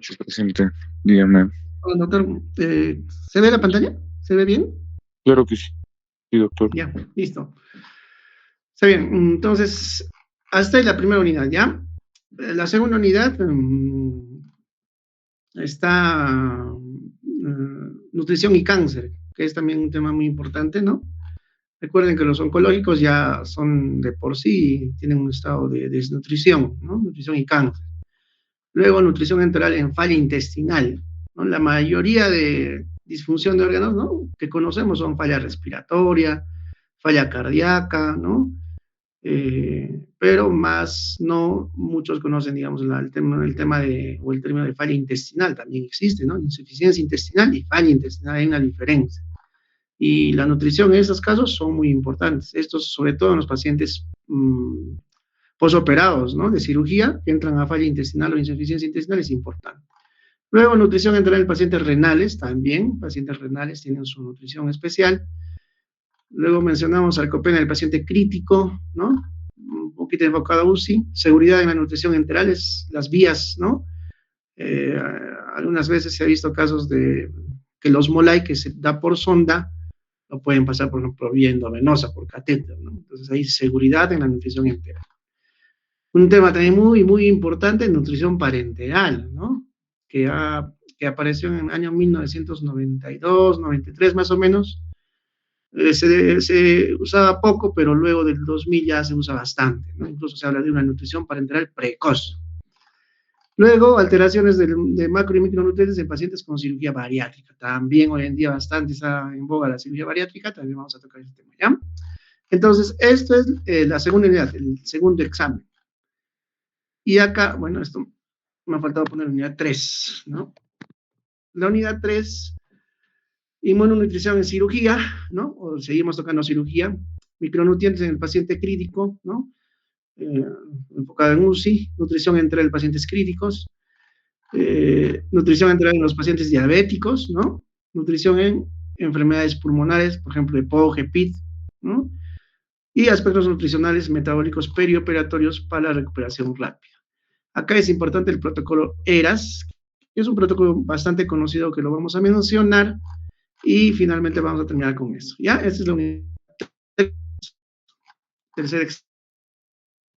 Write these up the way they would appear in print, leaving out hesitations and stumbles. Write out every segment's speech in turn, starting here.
Sí, presente, dígame. Hola, doctor. ¿Se ve la pantalla? ¿Se ve bien? Claro que sí, doctor. Ya, listo. Está bien. Entonces, hasta ahí la primera unidad, ¿ya? La segunda unidad está nutrición y cáncer, que es también un tema muy importante, ¿no? Recuerden que los oncológicos ya son de por sí, tienen un estado de desnutrición, ¿no? Nutrición y cáncer. Luego, nutrición enteral en falla intestinal, ¿no? La mayoría de disfunción de órganos, ¿no?, que conocemos son falla respiratoria, falla cardíaca, ¿no? Pero más no muchos conocen, digamos, el tema de, o el término de falla intestinal también existe, ¿no? Insuficiencia intestinal y falla intestinal, hay una diferencia. Y la nutrición en estos casos son muy importantes. Estos, sobre todo en los pacientes posoperados, ¿no?, de cirugía, que entran a falla intestinal o insuficiencia intestinal, es importante. Luego, nutrición enteral en pacientes renales, también, pacientes renales tienen su nutrición especial. Luego mencionamos sarcopenia en el paciente crítico, ¿no? Un poquito enfocado a UCI. Seguridad en la nutrición enteral es las vías, ¿no? Algunas veces se ha visto casos de que los MOLAI que se da por sonda no pueden pasar, por ejemplo, vía endovenosa, por catéter, ¿no? Entonces hay seguridad en la nutrición enteral. Un tema también muy, muy importante, nutrición parenteral, ¿no? Que apareció en el año 1992, 93 más o menos. Se usaba poco, pero luego del 2000 ya se usa bastante, ¿no? Incluso se habla de una nutrición parenteral precoz. Luego, alteraciones de macro y micronutrientes en pacientes con cirugía bariátrica. También hoy en día bastante está en boga la cirugía bariátrica, también vamos a tocar este tema, ¿ya? Entonces, esto es la segunda unidad, el segundo examen. Y acá, bueno, esto me ha faltado poner unidad 3, ¿no? La unidad 3, inmunonutrición en cirugía, ¿no? O seguimos tocando cirugía, micronutrientes en el paciente crítico, ¿no? Enfocada en UCI, nutrición entre pacientes críticos, nutrición enteral en los pacientes diabéticos, ¿no? Nutrición en enfermedades pulmonares, por ejemplo, EPOC, EPID, ¿no? Y aspectos nutricionales metabólicos perioperatorios para la recuperación rápida. Acá es importante el protocolo ERAS, que es un protocolo bastante conocido que lo vamos a mencionar y finalmente vamos a terminar con eso. ¿Ya? Esta es la unidad. Tercer examen.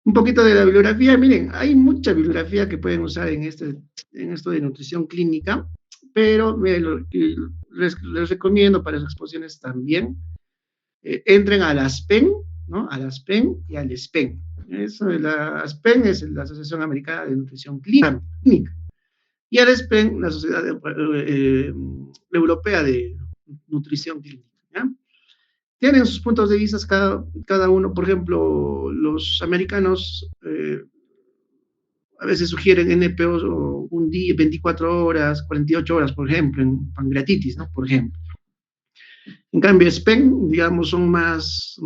Un poquito de la bibliografía. Miren, hay mucha bibliografía que pueden usar en esto de nutrición clínica, pero les recomiendo para esas exposiciones también entren a la ASPEN, ¿no? A la ASPEN y al SPEN. Eso de la ASPEN es la Asociación Americana de Nutrición Clínica. Y al SPEN, la Sociedad Europea de Nutrición Clínica, ¿ya? Tienen sus puntos de vista cada uno. Por ejemplo, los americanos a veces sugieren NPOs un día, 24 horas, 48 horas, por ejemplo, en pancreatitis, ¿no? Por ejemplo. En cambio, SPEN, digamos, son más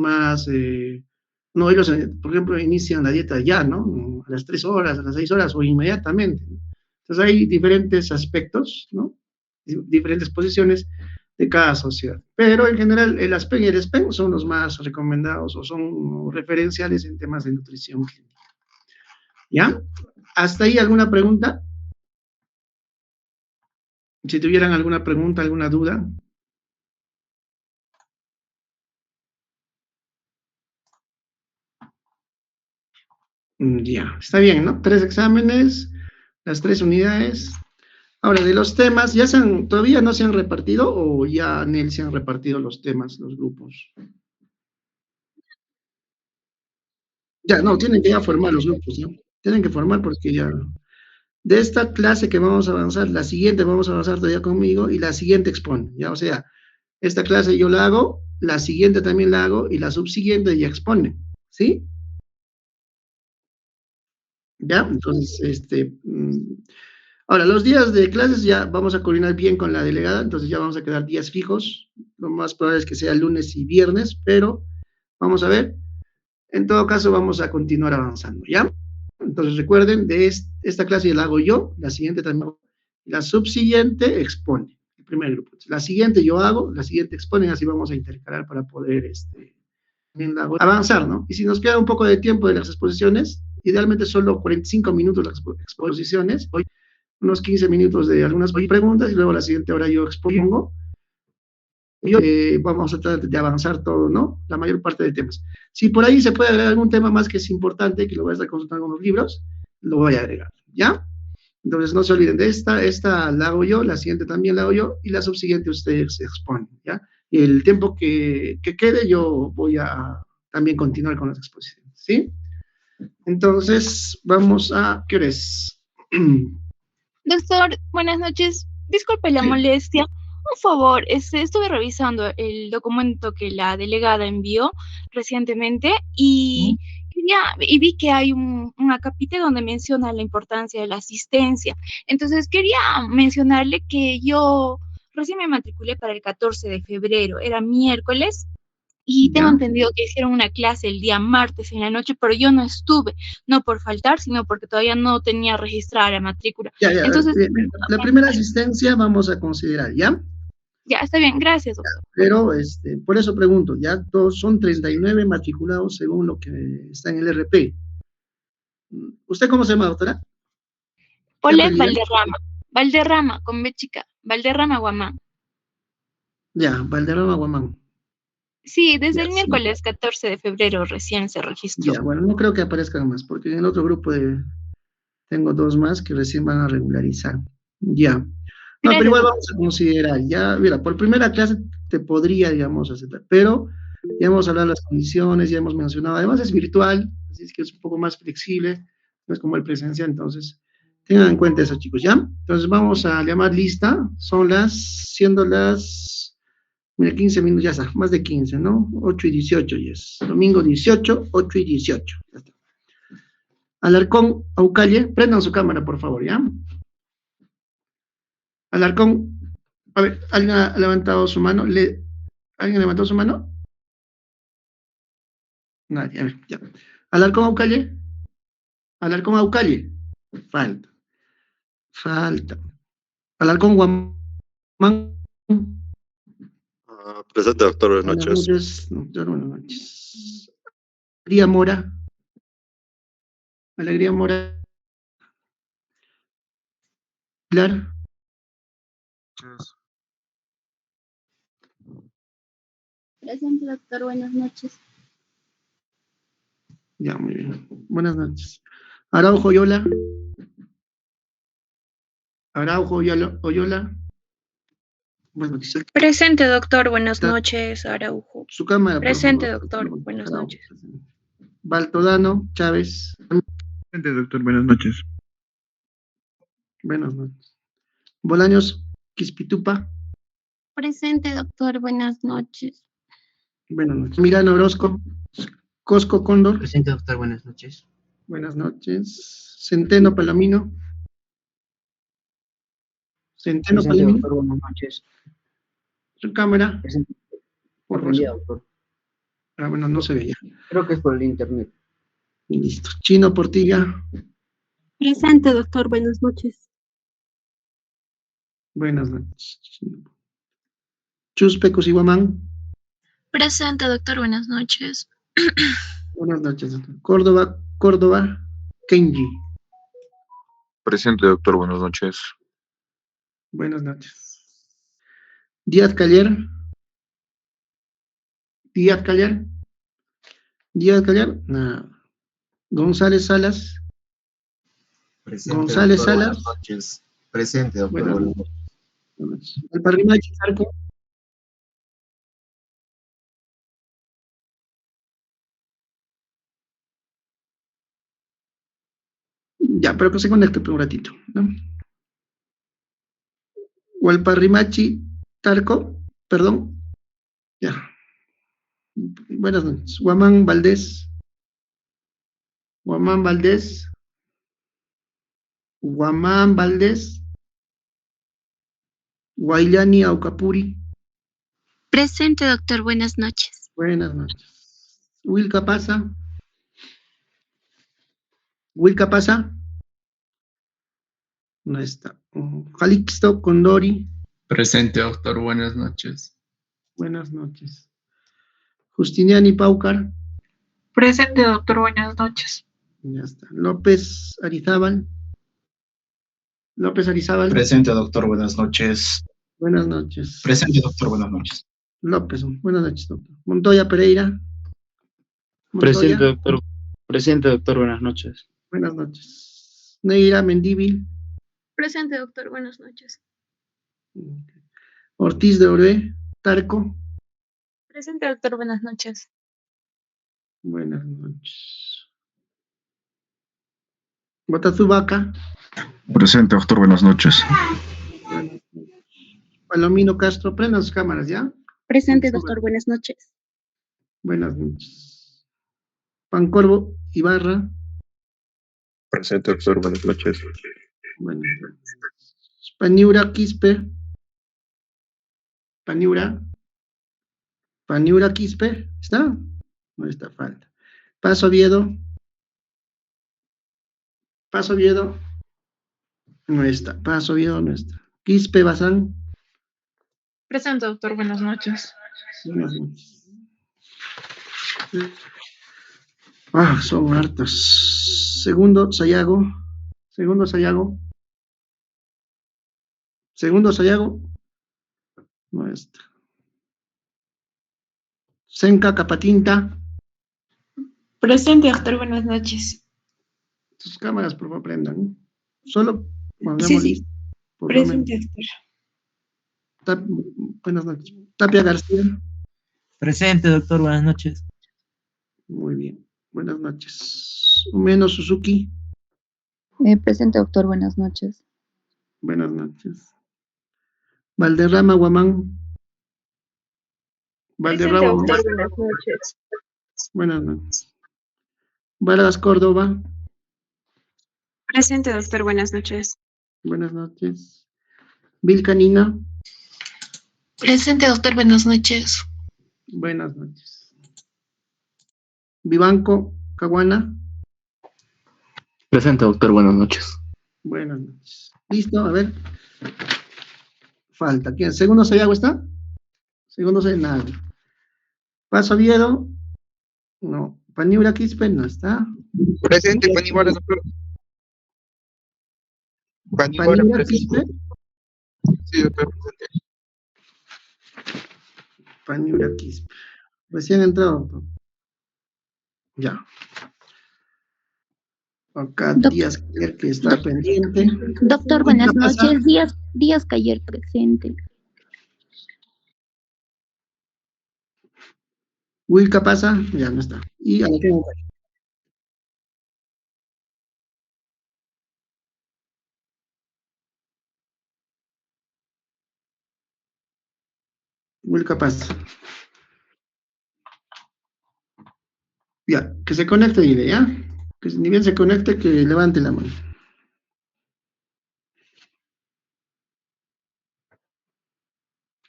no, ellos, por ejemplo, inician la dieta ya, ¿no? A las 3 horas, a las 6 horas o inmediatamente. Entonces hay diferentes aspectos, ¿no? Diferentes posiciones de cada sociedad. Pero en general el ASPEN y el SPEN son los más recomendados o son referenciales en temas de nutrición clínica. ¿Ya? ¿Hasta ahí alguna pregunta? Si tuvieran alguna pregunta, alguna duda. Ya, está bien, ¿no? 3 exámenes, las 3 unidades. Ahora, de los temas, ¿todavía no se han repartido o ya en él se han repartido los temas, los grupos? Ya, no, tienen que ya formar los grupos, ¿no? Tienen que formar porque ya, de esta clase que vamos a avanzar, la siguiente vamos a avanzar todavía conmigo y la siguiente expone, ¿ya? O sea, esta clase yo la hago, la siguiente también la hago y la subsiguiente ya expone, ¿sí? ¿Ya? Entonces, ahora, los días de clases ya vamos a coordinar bien con la delegada, entonces ya vamos a quedar días fijos. Lo más probable es que sea lunes y viernes, pero vamos a ver. En todo caso, vamos a continuar avanzando, ¿ya? Entonces, recuerden, de esta clase ya la hago yo, la siguiente también hago. La subsiguiente expone, el primer grupo. La siguiente yo hago, la siguiente expone, así vamos a intercalar para poder avanzar, ¿no? Y si nos queda un poco de tiempo de las exposiciones, idealmente solo 45 minutos las exposiciones, hoy unos 15 minutos de algunas preguntas y luego la siguiente hora yo expongo. Vamos a tratar de avanzar todo, ¿no? La mayor parte de temas. Si por ahí se puede agregar algún tema más que es importante, que lo voy a estar consultando con los libros, lo voy a agregar, ¿ya? Entonces no se olviden de esta la hago yo, la siguiente también la hago yo, y la subsiguiente ustedes exponen, ¿ya? Y el tiempo que quede yo voy a también continuar con las exposiciones, ¿sí? Entonces, vamos a, ¿qué hora es? Doctor, buenas noches. Disculpe la Sí. molestia. Un favor, estuve revisando el documento que la delegada envió recientemente y vi que hay un acápite donde menciona la importancia de la asistencia. Entonces, quería mencionarle que yo recién me matriculé para el 14 de febrero, era miércoles, y tengo ¿Ya? entendido que hicieron una clase el día martes en la noche, pero yo no estuve, no por faltar, sino porque todavía no tenía registrada la matrícula. Ya, Entonces, la primera asistencia vamos a considerar, ¿ya? ya, está bien, gracias, doctor. Pero por eso pregunto, ya todos son 39 matriculados según lo que está en el RP. ¿Usted cómo se llama, doctora? Paulette Valderrama, Valderrama, con B chica, Valderrama Guamán. Ya, Valderrama Guamán. Sí, desde el Sí. miércoles 14 de febrero recién se registró. Ya, bueno, no creo que aparezcan más, porque en el otro grupo tengo dos más que recién van a regularizar. Ya. No, pero igual vamos a considerar, ya, mira, por primera clase te podría, digamos, aceptar, pero ya hemos hablado de las condiciones, ya hemos mencionado, además es virtual, así es que es un poco más flexible, no es como el presencial, entonces tengan en cuenta eso, chicos, ¿ya? Entonces vamos a llamar lista, siendo las, mira, 15 minutos, ya está, más de 15, ¿no? 8 y 18 ya es, domingo 18, 8 y 18, ya está. Alarcón, Aucalle, prendan su cámara, por favor, ¿ya? Alarcón, a ver, ¿alguien ha levantado su mano? ¿Alguien levantó su mano? Nadie, a ver, ya. Alarcón, Aucalle. Alarcón, Aucalle. Falta. Alarcón, Guamán. Presente, doctor, buenas Buenas noches. noches, doctor, buenas noches. Alegría Mora. Alegría Mora. Pilar. Presente, doctor, buenas noches. Ya, muy bien. Buenas noches. Araujo, Oyola. Araujo, Oyola. Buenas noches. Presente, doctor, buenas noches, Araujo. Su cámara, Presente, por favor. doctor, buenas Araujo, noches. presente. Baltodano, Chávez. Presente, doctor, buenas noches. Buenas noches. Bolaños, Quispitupa. Presente, doctor, buenas noches. Buenas noches. Milano Orozco. Cosco Cóndor. Presente, doctor, buenas noches. Buenas noches. Centeno Palomino. Centeno Presente, Palomino. doctor, buenas noches. Su cámara. Presente, Por prendida, favor. doctor. Ah, bueno, no se veía. Creo que es por el internet. Listo. Chino Portilla. Presente, doctor, buenas noches. Buenas noches. Chuspe Cosiguamán. Presente, doctor, buenas noches. Buenas noches, doctor. Córdoba, Kenji. Presente, doctor, buenas noches. Buenas noches. Díaz Caller. Nada. González Salas. Presente, González doctor, Salas. buenas noches. Presente, doctor, Buenas buenas noches. Alparrimachi Zarco. Ya, pero que se conecte por un ratito, ¿no? Hualparrimachi Tarco, perdón. Ya. Buenas noches. Guamán Valdés. Guamán Valdés. Guaylani Aucapuri. Presente, doctor, buenas noches. Buenas noches. Wilca Pasa. No está. Calixto Condori. Presente, doctor, buenas noches. Buenas noches. Justiniani Paucar. Presente, doctor, buenas noches. Ya está. López Arizábal. López Arizábal. Presente, doctor, buenas noches. Buenas noches. Presente, doctor, buenas noches. López, buenas noches, doctor. Montoya Pereira. Presente, Montoya, doctor. Presente, doctor. Buenas noches. buenas noches. Neira Mendívil. Presente, doctor. Buenas noches. Ortiz de Orbe. Tarco. Presente, doctor. Buenas noches. Buenas noches. Botazubaca. Presente, doctor. Buenas noches. Buenas noches. Palomino Castro, prendan sus cámaras, ¿ya? Presente, doctor. Buenas noches. Buenas noches. Pancorbo Ibarra. Presente, doctor. Buenas noches. Buenas noches. Paniura Quispe. Paniura. Paniura Quispe. ¿Está? No está, falta. Paso Oviedo. Paso Oviedo. No está. Paso Oviedo no está. Quispe Bazán. Presente, doctor. Buenas noches. Buenas noches. Ah, son hartas. Segundo Sayago. Segundo Sayago. Segundo Sayago. No está. Senca Capatinta. Presente, doctor, buenas noches. Sus cámaras, por favor, prendan. Solo cuando Sí, hagamos sí. listo, por lo menos. Presente, doctor. Buenas noches. Tapia García. Presente, doctor, buenas noches. Muy bien. Buenas noches. Umeno Suzuki. Presente, doctor, buenas noches. Buenas noches. Valderrama Guamán. Valderrama Guamán. Buenas noches. Buenas noches. Vargas Córdoba. Presente, doctor. Buenas noches. Buenas noches. Vilcanina. Presente, doctor, buenas noches. Buenas noches. Vivanco Caguana. Presente, doctor. Buenas noches. Buenas noches. Listo, a ver. Falta. ¿Quién? ¿Segundo Sayago está? Segundo Sayago, nada. Paso Oviedo. No. Paniura Quispe no está. Presente, Panibara, doctor. Paniura Quispe. Sí, doctor, presente. Paniura Quispe. Recién entrado, doctor. Ya. Acá Díaz Cayer, que está pendiente. Doctor, buenas noches. Díaz Cayer presente. Wilca pasa, ya no está. Y Alarcón. Wilca pasa. Ya, que se conecte, dile, ¿ya? Que ni bien se conecte, que levante la mano.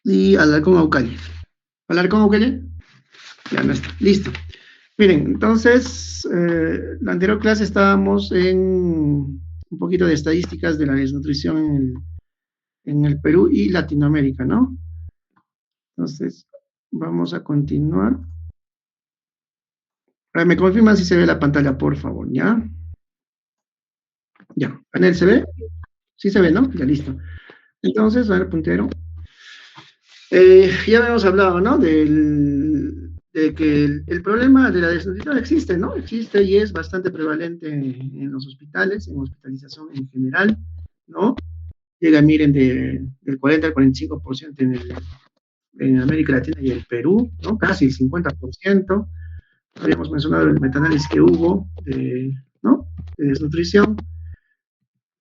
Y Alarcón Aucali. ¿Alarcón Aucali? Ya no está. Listo. Miren, entonces, la anterior clase estábamos en un poquito de estadísticas de la desnutrición en el Perú y Latinoamérica, ¿no? Entonces, vamos a continuar. A ver, me confirman si se ve la pantalla, por favor, ¿ya? Ya. ¿Panel se ve? Sí se ve, ¿no? Ya, listo. Entonces, a ver, puntero. Ya habíamos hablado, ¿no? De que el problema de la desnutrición existe, ¿no? Existe y es bastante prevalente en los hospitales, en hospitalización en general, ¿no? Llega, miren, del 40 al 45% en América Latina y el Perú, ¿no? Casi el 50%. Habíamos mencionado el metaanálisis que hubo, ¿no? De desnutrición,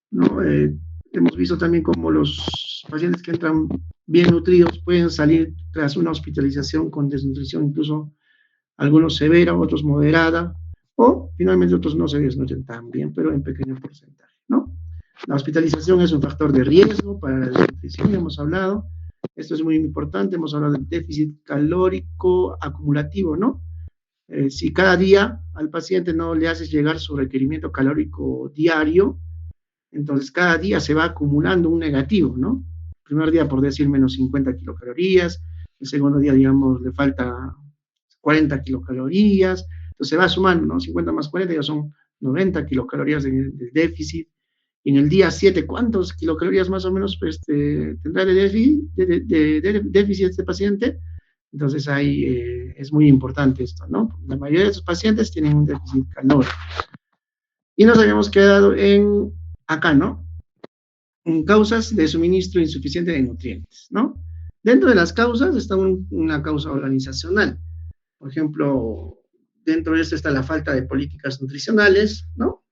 ¿no? Hemos visto también cómo los pacientes que entran bien nutridos pueden salir tras una hospitalización con desnutrición, incluso algunos severa, otros moderada, o finalmente otros no se desnutren tan bien, pero en pequeño porcentaje, ¿no? La hospitalización es un factor de riesgo para la desnutrición, hemos hablado. Esto es muy importante, hemos hablado del déficit calórico acumulativo, ¿no? Si cada día al paciente no le haces llegar su requerimiento calórico diario, entonces cada día se va acumulando un negativo, ¿no? El primer día, por decir, menos 50 kilocalorías, el segundo día, digamos, le falta 40 kilocalorías, entonces se va sumando, ¿no? 50 más 40 ya son 90 kilocalorías del déficit, En el día 7, ¿cuántos kilocalorías más o menos tendrá de déficit este paciente? Entonces ahí es muy importante esto, ¿no? La mayoría de estos pacientes tienen un déficit calórico. Y nos habíamos quedado en acá, ¿no? En causas de suministro insuficiente de nutrientes, ¿no? Dentro de las causas está una causa organizacional. Por ejemplo, dentro de esto está la falta de políticas nutricionales, ¿no?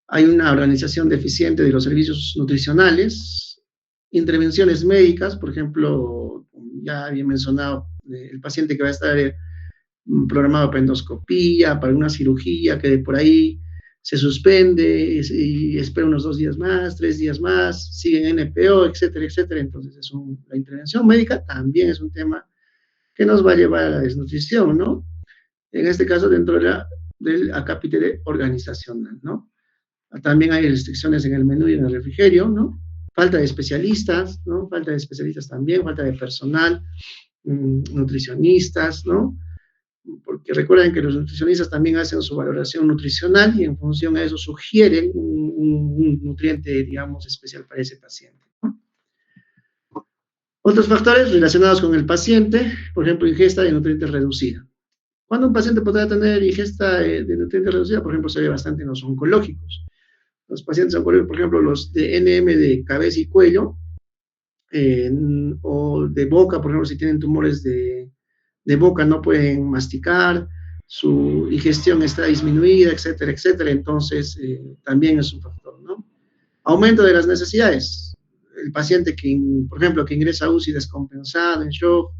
Hay una organización deficiente de los servicios nutricionales, intervenciones médicas, por ejemplo, ya había mencionado el paciente que va a estar programado para endoscopía, para una cirugía que de por ahí se suspende y espera unos 2 días más, 3 días más, sigue en NPO, etcétera, etcétera. Entonces, la intervención médica también es un tema que nos va a llevar a la desnutrición, ¿no? En este caso, dentro del acápite organizacional, ¿no? También hay restricciones en el menú y en el refrigerio, ¿no? Falta de especialistas, ¿no? Falta de especialistas también, falta de personal, nutricionistas, ¿no? Porque recuerden que los nutricionistas también hacen su valoración nutricional y en función a eso sugieren un nutriente, digamos, especial para ese paciente, ¿no? Otros factores relacionados con el paciente, por ejemplo, ingesta de nutrientes reducida. ¿Cuándo un paciente podrá tener ingesta de nutrientes reducida? Por ejemplo, se ve bastante en los oncológicos. Los pacientes oncológicos, por ejemplo, los de NM de cabeza y cuello, o de boca, por ejemplo, si tienen tumores de boca, no pueden masticar, su ingestión está disminuida, etcétera, etcétera. Entonces, también es un factor, ¿no? Aumento de las necesidades. El paciente, por ejemplo, que ingresa a UCI descompensado, en shock,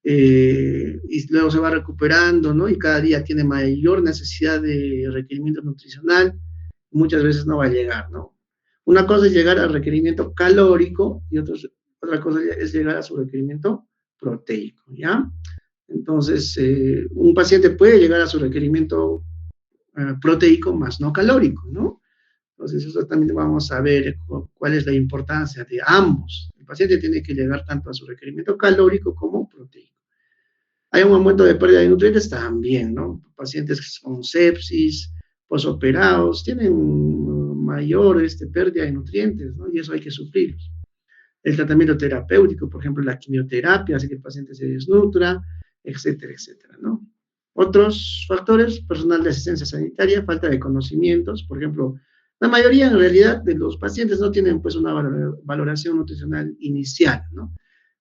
y luego se va recuperando, ¿no? Y cada día tiene mayor necesidad de requerimiento nutricional, muchas veces no va a llegar, ¿no? Una cosa es llegar al requerimiento calórico y otra cosa es llegar a su requerimiento proteico, ¿ya? Entonces, un paciente puede llegar a su requerimiento proteico más no calórico, ¿no? Entonces, eso también vamos a ver cuál es la importancia de ambos. El paciente tiene que llegar tanto a su requerimiento calórico como proteico. Hay un aumento de pérdida de nutrientes también, ¿no? Pacientes con sepsis, posoperados, tienen mayor pérdida de nutrientes, ¿no? Y eso hay que sufrirlos. El tratamiento terapéutico, por ejemplo, la quimioterapia, hace que el paciente se desnutra, etcétera, etcétera, ¿no? Otros factores, personal de asistencia sanitaria, falta de conocimientos, por ejemplo, la mayoría en realidad de los pacientes no tienen pues una valoración nutricional inicial, ¿no?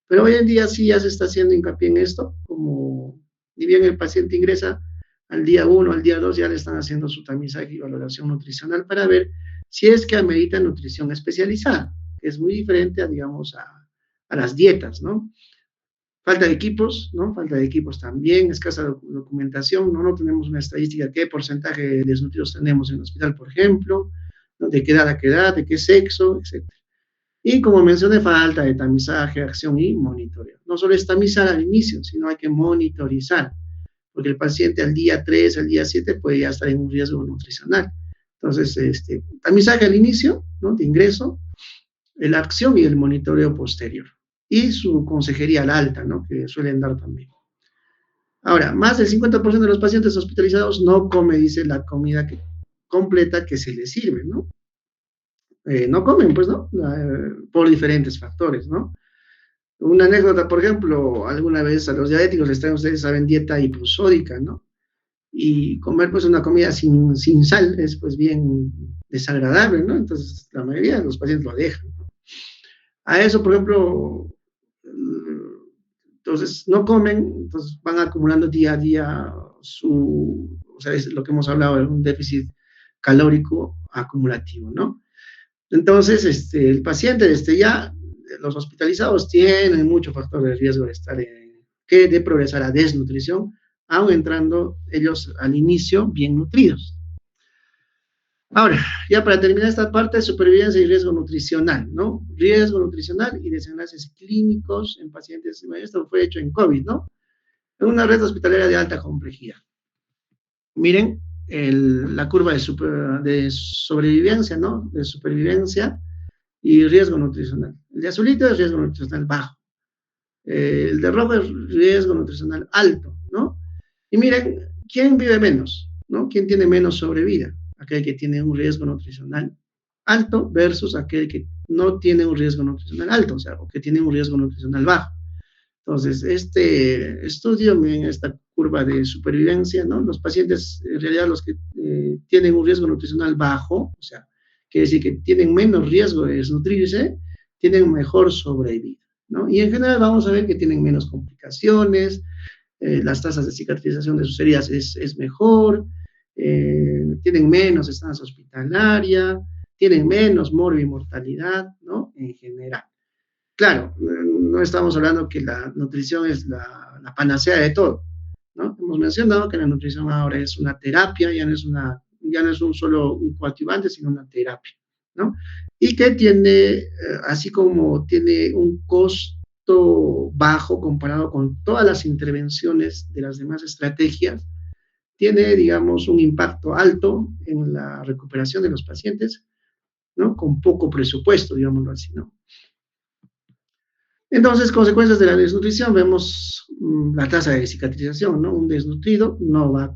Pero hoy en día sí ya se está haciendo hincapié en esto, como ni bien el paciente ingresa al día 1, al día 2, ya le están haciendo su tamizaje y valoración nutricional para ver si es que amerita nutrición especializada, que es muy diferente a, digamos, a las dietas, ¿no? Falta de equipos, ¿no? Falta de equipos también, escasa documentación, ¿no? No tenemos una estadística de qué porcentaje de desnutridos tenemos en el hospital, por ejemplo, ¿no? De qué edad a qué edad, de qué sexo, etc. Y como mencioné, falta de tamizaje, acción y monitoreo. No solo es tamizar al inicio, sino hay que monitorizar, porque el paciente al día 3, al día 7 puede ya estar en un riesgo nutricional. Entonces, tamizaje al inicio, ¿no? De ingreso, la acción y el monitoreo posterior. Y su consejería al alta, ¿no? Que suelen dar también. Ahora, más del 50% de los pacientes hospitalizados no come, dice, la comida completa que se les sirve, ¿no? No comen, pues, ¿no? Por diferentes factores, ¿no? Una anécdota, por ejemplo, alguna vez a los diabéticos les traen, ustedes saben, dieta hiposódica, ¿no? Y comer, pues, una comida sin sal es, pues, bien desagradable, ¿no? Entonces, la mayoría de los pacientes lo dejan, ¿no? A eso, por ejemplo, entonces no comen, entonces van acumulando día a día o sea, es lo que hemos hablado, un déficit calórico acumulativo, ¿no? Entonces, el paciente, ya, los hospitalizados tienen mucho factor de riesgo de progresar a desnutrición, aun entrando ellos al inicio bien nutridos. Ahora, ya para terminar esta parte, supervivencia y riesgo nutricional, ¿no? Riesgo nutricional y desenlaces clínicos en pacientes, esto fue hecho en COVID, ¿no? En una red hospitalaria de alta complejidad. Miren la curva de sobrevivencia, ¿no? De supervivencia y riesgo nutricional. El de azulito es riesgo nutricional bajo. El de rojo es riesgo nutricional alto, ¿no? Y miren, ¿quién vive menos? ¿No? ¿Quién tiene menos sobrevida? aquel que tiene un riesgo nutricional alto versus aquel que no tiene un riesgo nutricional alto, o sea, o que tiene un riesgo nutricional bajo. Entonces, este estudio, en esta curva de supervivencia, ¿no? Los pacientes, en realidad, los que tienen un riesgo nutricional bajo, o sea, quiere decir que tienen menos riesgo de desnutrirse, tienen mejor sobrevida, ¿no? Y en general vamos a ver que tienen menos complicaciones, las tasas de cicatrización de sus heridas es mejor, tienen menos estancia hospitalaria, tienen menos morbimortalidad, ¿no? En general. Claro, no estamos hablando que la nutrición es la panacea de todo, ¿no? Hemos mencionado que la nutrición ahora es una terapia, ya no es un solo un coadyuvante, sino una terapia, ¿no? Y que tiene, así como tiene un costo bajo comparado con todas las intervenciones de las demás estrategias, tiene, digamos, un impacto alto en la recuperación de los pacientes, ¿no? Con poco presupuesto, digámoslo así, ¿no? Entonces, consecuencias de la desnutrición, vemos la tasa de cicatrización, ¿no? Un desnutrido no va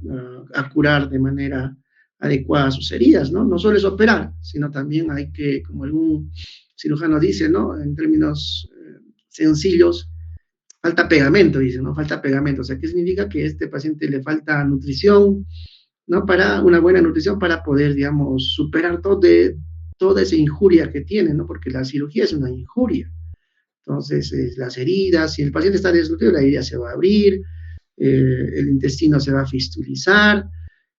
a curar de manera adecuada sus heridas, ¿no? No solo es operar, sino también hay que, como algún cirujano dice, ¿no? En términos sencillos, falta pegamento, dice, ¿no? Falta pegamento. O sea, ¿qué significa? Que a este paciente le falta nutrición, ¿no? Para una buena nutrición para poder, digamos, superar toda esa injuria que tiene, ¿no? Porque la cirugía es una injuria. Entonces, las heridas, si el paciente está desnutrido, la herida se va a abrir, el intestino se va a fistulizar,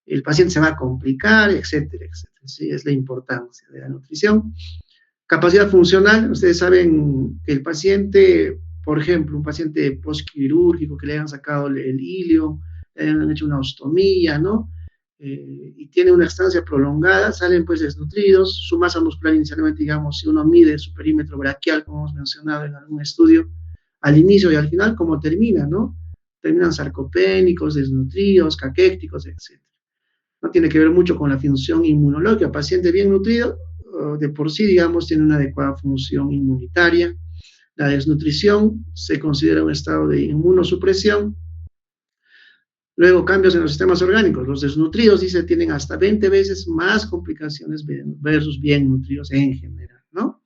el paciente se va a complicar, etcétera, etcétera. Sí, es la importancia de la nutrición. Capacidad funcional, ustedes saben que el paciente, por ejemplo, un paciente postquirúrgico que le hayan sacado el ilio, le hayan hecho una ostomía, ¿no? Y tiene una estancia prolongada, salen pues desnutridos, su masa muscular inicialmente, digamos, si uno mide su perímetro braquial, como hemos mencionado en algún estudio, al inicio y al final, ¿cómo termina, no? Terminan sarcopénicos, desnutridos, caquécticos, etc. No tiene que ver mucho con la función inmunológica. Paciente bien nutrido, de por sí, digamos, tiene una adecuada función inmunitaria. La desnutrición se considera un estado de inmunosupresión. Luego, cambios en los sistemas orgánicos. Los desnutridos, dice, tienen hasta 20 veces más complicaciones versus bien nutridos en general, ¿no?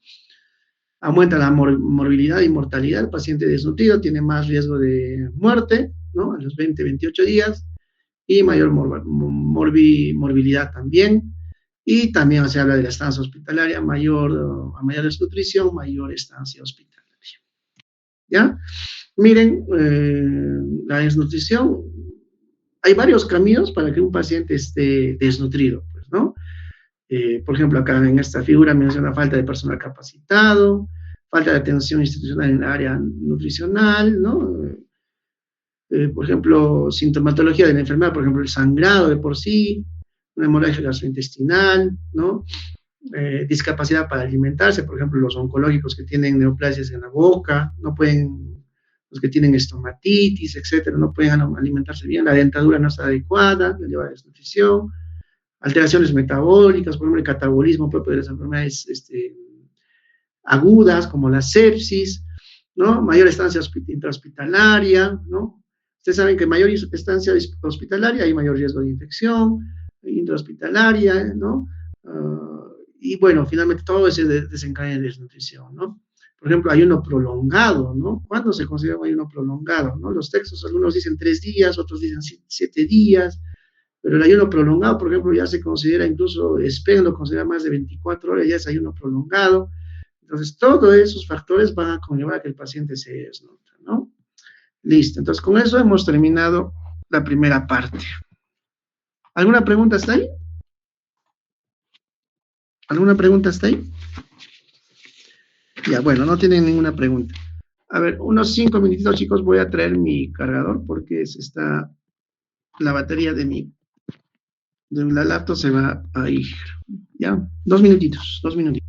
Aumenta la morbilidad y mortalidad. El paciente desnutrido tiene más riesgo de muerte, ¿no? A los 20, 28 días y mayor morbilidad también. Y también se habla de la estancia hospitalaria, a mayor desnutrición, mayor estancia hospitalaria. ¿Ya? Miren, la desnutrición, hay varios caminos para que un paciente esté desnutrido, pues, ¿no? Por ejemplo, acá en esta figura menciona falta de personal capacitado, falta de atención institucional en el área nutricional, ¿no? Por ejemplo, sintomatología de la enfermedad, por ejemplo, el sangrado de por sí, una hemorragia gastrointestinal, ¿no? Discapacidad para alimentarse, por ejemplo, los oncológicos que tienen neoplasias en la boca, no pueden, los que tienen estomatitis, etcétera, no pueden alimentarse bien, la dentadura no está adecuada, lleva a desnutrición, alteraciones metabólicas, por ejemplo, el catabolismo propio de las enfermedades agudas, como la sepsis, ¿no? Mayor estancia intrahospitalaria, ¿no? Ustedes saben que mayor estancia hospitalaria hay mayor riesgo de infección, intrahospitalaria, ¿no? Y bueno, finalmente todo ese desencadena en desnutrición, ¿no? Por ejemplo, ayuno prolongado, ¿no? ¿Cuándo se considera un ayuno prolongado, no? Los textos, algunos dicen 3 días, otros dicen 7 días, pero el ayuno prolongado, por ejemplo, ya se considera, incluso SPEN lo considera más de 24 horas, ya es ayuno prolongado. Entonces, todos esos factores van a conllevar a que el paciente se desnutra, ¿no? Listo, entonces con eso hemos terminado la primera parte. ¿Alguna pregunta hasta ahí? ¿Alguna pregunta hasta ahí? Ya, bueno, no tienen ninguna pregunta. A ver, unos 5 minutitos, chicos, voy a traer mi cargador porque se está, la batería de la laptop se va a ir. Ya, 2 minutitos, 2 minutitos.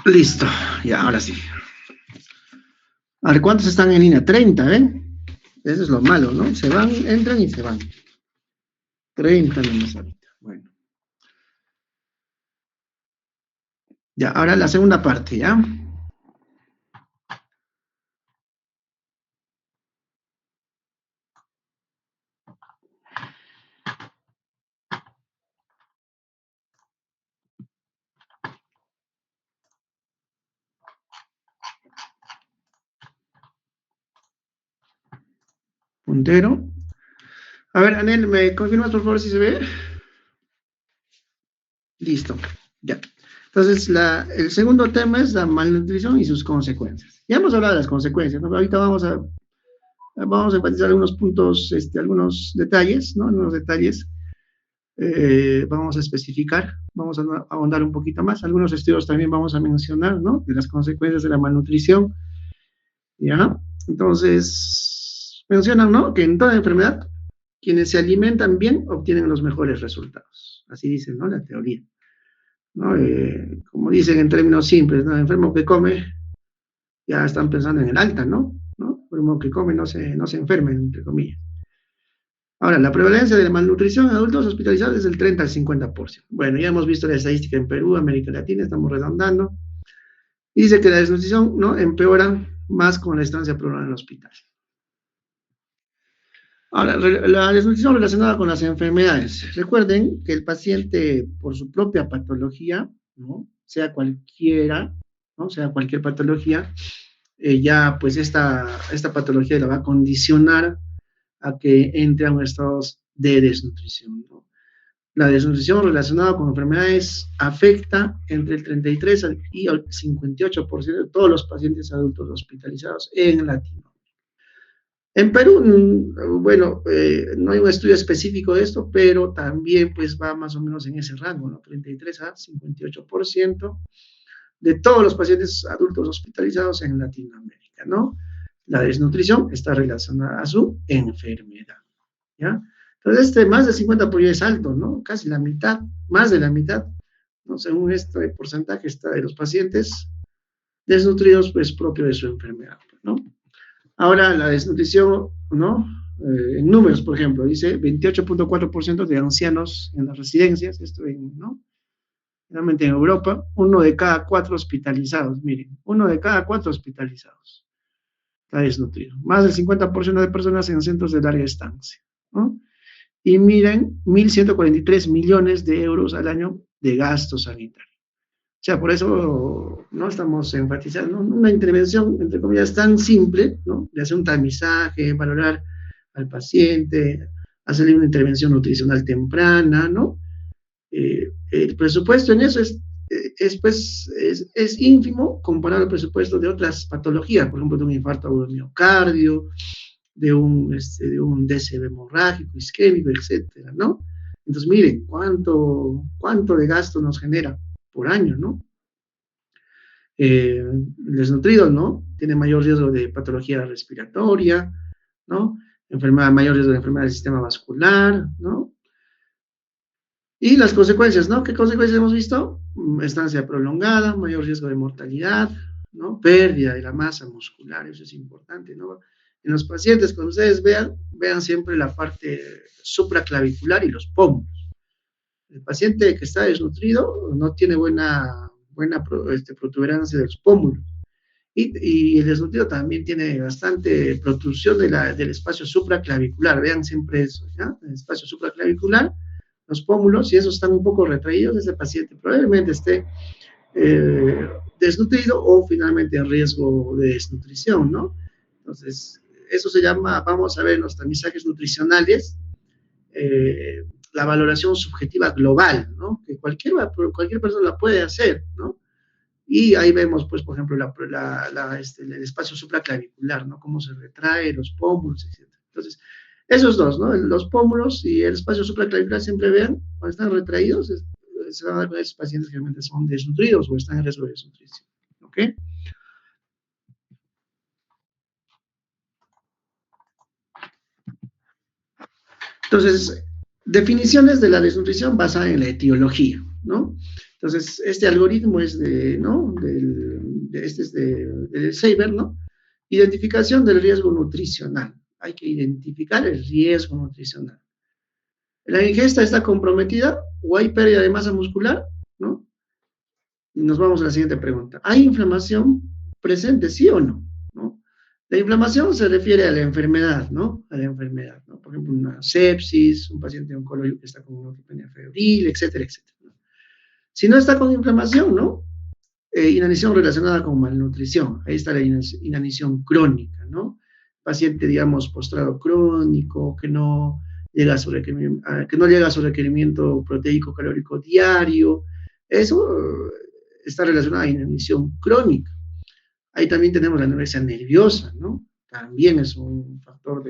Listo, ya, ahora sí. A ver, ¿cuántos están en línea? 30, ¿ven? Eso es lo malo, ¿no? Se van, entran y se van. 30 nomás ahorita. Bueno. Ya, ahora la segunda parte, ¿ya? Puntero. A ver, Anel, ¿me confirmas por favor si se ve? Listo, ya. Entonces, el segundo tema es la malnutrición y sus consecuencias. Ya hemos hablado de las consecuencias, ¿no? Ahorita vamos a enfatizar algunos puntos, algunos detalles, ¿no? Algunos detalles vamos a especificar, vamos a ahondar un poquito más. Algunos estudios también vamos a mencionar, ¿no? De las consecuencias de la malnutrición, ¿ya? Entonces, mencionan, ¿no? Que en toda enfermedad, quienes se alimentan bien obtienen los mejores resultados. Así dice, ¿no? La teoría, ¿no? Como dicen en términos simples, ¿no? El enfermo que come, ya están pensando en el alta, ¿no? El enfermo que come no se enferma, entre comillas. Ahora, la prevalencia de la malnutrición en adultos hospitalizados es del 30 al 50%. Bueno, ya hemos visto la estadística en Perú, América Latina, estamos redondando. Y dice que la desnutrición, ¿no? Empeora más con la estancia prolongada en el hospital. Ahora, la desnutrición relacionada con las enfermedades. Recuerden que el paciente, por su propia patología, ¿no? Sea cualquiera, ¿no? Sea cualquier patología, ya pues esta patología la va a condicionar a que entre a un estado de desnutrición, ¿no? La desnutrición relacionada con enfermedades afecta entre el 33 y el 58% de todos los pacientes adultos hospitalizados en Latinoamérica. En Perú, bueno, no hay un estudio específico de esto, pero también pues va más o menos en ese rango, ¿no? 33 a 58% de todos los pacientes adultos hospitalizados en Latinoamérica, ¿no? La desnutrición está relacionada a su enfermedad, ¿ya? Entonces, más del 50% es alto, ¿no? Casi la mitad, más de la mitad, ¿no? Según este porcentaje está de los pacientes desnutridos, pues propio de su enfermedad, ¿no? Ahora, la desnutrición, ¿no? En números, por ejemplo, dice 28.4% de ancianos en las residencias, esto ¿no? Realmente en Europa, 1 de cada 4 hospitalizados, miren, 1 de cada 4 hospitalizados está desnutrido. Más del 50% de personas en centros de larga estancia, ¿no? Y miren, 1.143 millones de euros al año de gasto sanitario. O sea, por eso no estamos enfatizando, ¿no? Una intervención, entre comillas, tan simple, ¿no? De hacer un tamizaje, valorar al paciente, hacerle una intervención nutricional temprana, ¿no? El presupuesto en eso es ínfimo comparado al presupuesto de otras patologías, por ejemplo, de un infarto agudo de miocardio, de un DCB hemorrágico, isquémico, etcétera, ¿no? Entonces, miren, cuánto de gasto nos genera por año, ¿no? El desnutrido, ¿no? Tiene mayor riesgo de patología respiratoria, ¿no? Mayor riesgo de enfermedad del sistema vascular, ¿no? Y las consecuencias, ¿no? ¿Qué consecuencias hemos visto? Estancia prolongada, mayor riesgo de mortalidad, ¿no? Pérdida de la masa muscular, eso es importante, ¿no? En los pacientes, cuando ustedes vean siempre la parte supraclavicular y los pómulos. El paciente que está desnutrido no tiene buena protuberancia de los pómulos. Y el desnutrido también tiene bastante protrusión del espacio supraclavicular. Vean siempre eso, ¿ya? El espacio supraclavicular, los pómulos, si esos están un poco retraídos, ese paciente probablemente esté desnutrido o finalmente en riesgo de desnutrición, ¿no? Entonces, eso se llama, vamos a ver, los tamizajes nutricionales, la valoración subjetiva global, ¿no? Que cualquier persona la puede hacer, ¿no? Y ahí vemos, pues, por ejemplo, el espacio supraclavicular, ¿no? Cómo se retrae, los pómulos, etc. Entonces, esos dos, ¿no? Los pómulos y el espacio supraclavicular, siempre vean, cuando están retraídos, se van a dar con esos pacientes que realmente son desnutridos o están en riesgo de desnutrición, ¿ok? Entonces, definiciones de la desnutrición basada en la etiología, ¿no? Entonces, este algoritmo es ¿no? Este es del Saber, ¿no? Identificación del riesgo nutricional. Hay que identificar el riesgo nutricional. ¿La ingesta está comprometida o hay pérdida de masa muscular? ¿No? Y nos vamos a la siguiente pregunta. ¿Hay inflamación presente, sí o no? ¿No? La inflamación se refiere a la enfermedad, ¿no? A la enfermedad, ¿no? Por ejemplo, una sepsis, un paciente oncológico que está con una neutropenia febril, etcétera, etcétera, ¿no? Si no está con inflamación, ¿no? Inanición relacionada con malnutrición. Ahí está la inanición crónica, ¿no? Paciente, digamos, postrado crónico, que no llega a su requerimiento proteico calórico diario. Eso está relacionado a inanición crónica. Ahí también tenemos la anorexia nerviosa, ¿no? También es un factor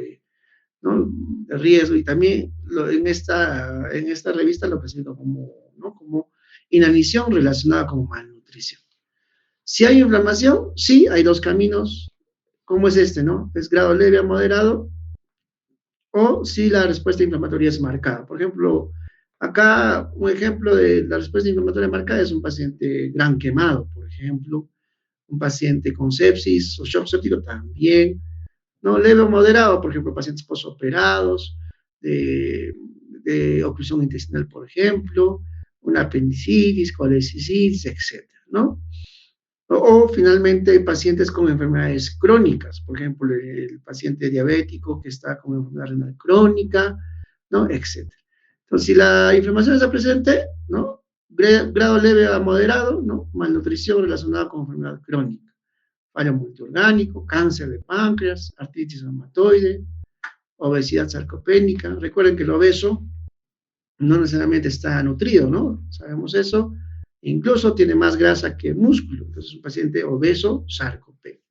¿no? de riesgo, y también en esta revista lo presento como, ¿no? como inanición relacionada con malnutrición. Si hay inflamación, sí, hay dos caminos, como es este, ¿no? Es grado leve a moderado, o si la respuesta inflamatoria es marcada. Por ejemplo, acá un ejemplo de la respuesta inflamatoria marcada es un paciente gran quemado, por ejemplo, un paciente con sepsis o shock séptico también, ¿no? Leve o moderado, por ejemplo, pacientes posoperados, de oclusión intestinal, por ejemplo, una apendicitis, colecistitis, etcétera, ¿no? O finalmente pacientes con enfermedades crónicas, por ejemplo, el paciente diabético que está con enfermedad renal crónica, ¿no? Etcétera. Entonces, si la inflamación está presente, ¿no? Grado leve a moderado, ¿no? Malnutrición relacionada con enfermedad crónica, fallo multiorgánico, cáncer de páncreas, artritis reumatoide, obesidad sarcopénica. Recuerden que el obeso no necesariamente está nutrido, ¿no? Sabemos eso. Incluso tiene más grasa que músculo. Entonces, es un paciente obeso sarcopénico.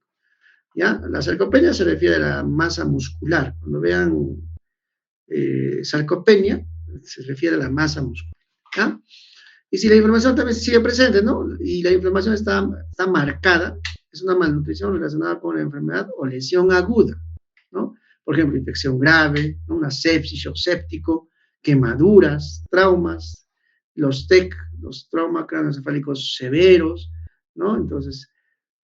¿Ya? La sarcopenia se refiere a la masa muscular. Cuando vean sarcopenia, se refiere a la masa muscular. ¿Ya? Y si la inflamación también sigue presente, ¿no? Y la inflamación está marcada, es una malnutrición relacionada con la enfermedad o lesión aguda, ¿no? Por ejemplo, infección grave, ¿no? Una sepsis, shock séptico, quemaduras, traumas, los TEC, los traumas craneoencefálicos severos, ¿no? Entonces,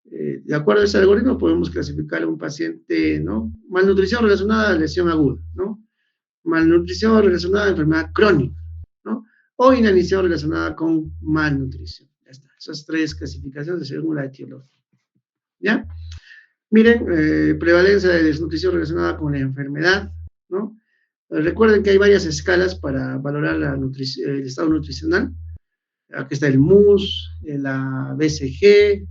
de acuerdo a ese algoritmo podemos clasificar a un paciente, ¿no? Malnutrición relacionada a lesión aguda, ¿no? Malnutrición relacionada a enfermedad crónica, ¿no? O inanición relacionada con malnutrición. Ya está. Esas tres clasificaciones según la etiología. ¿Ya? Miren, prevalencia de desnutrición relacionada con la enfermedad, ¿no? Recuerden que hay varias escalas para valorar el estado nutricional. Aquí está el MUS, la BCG,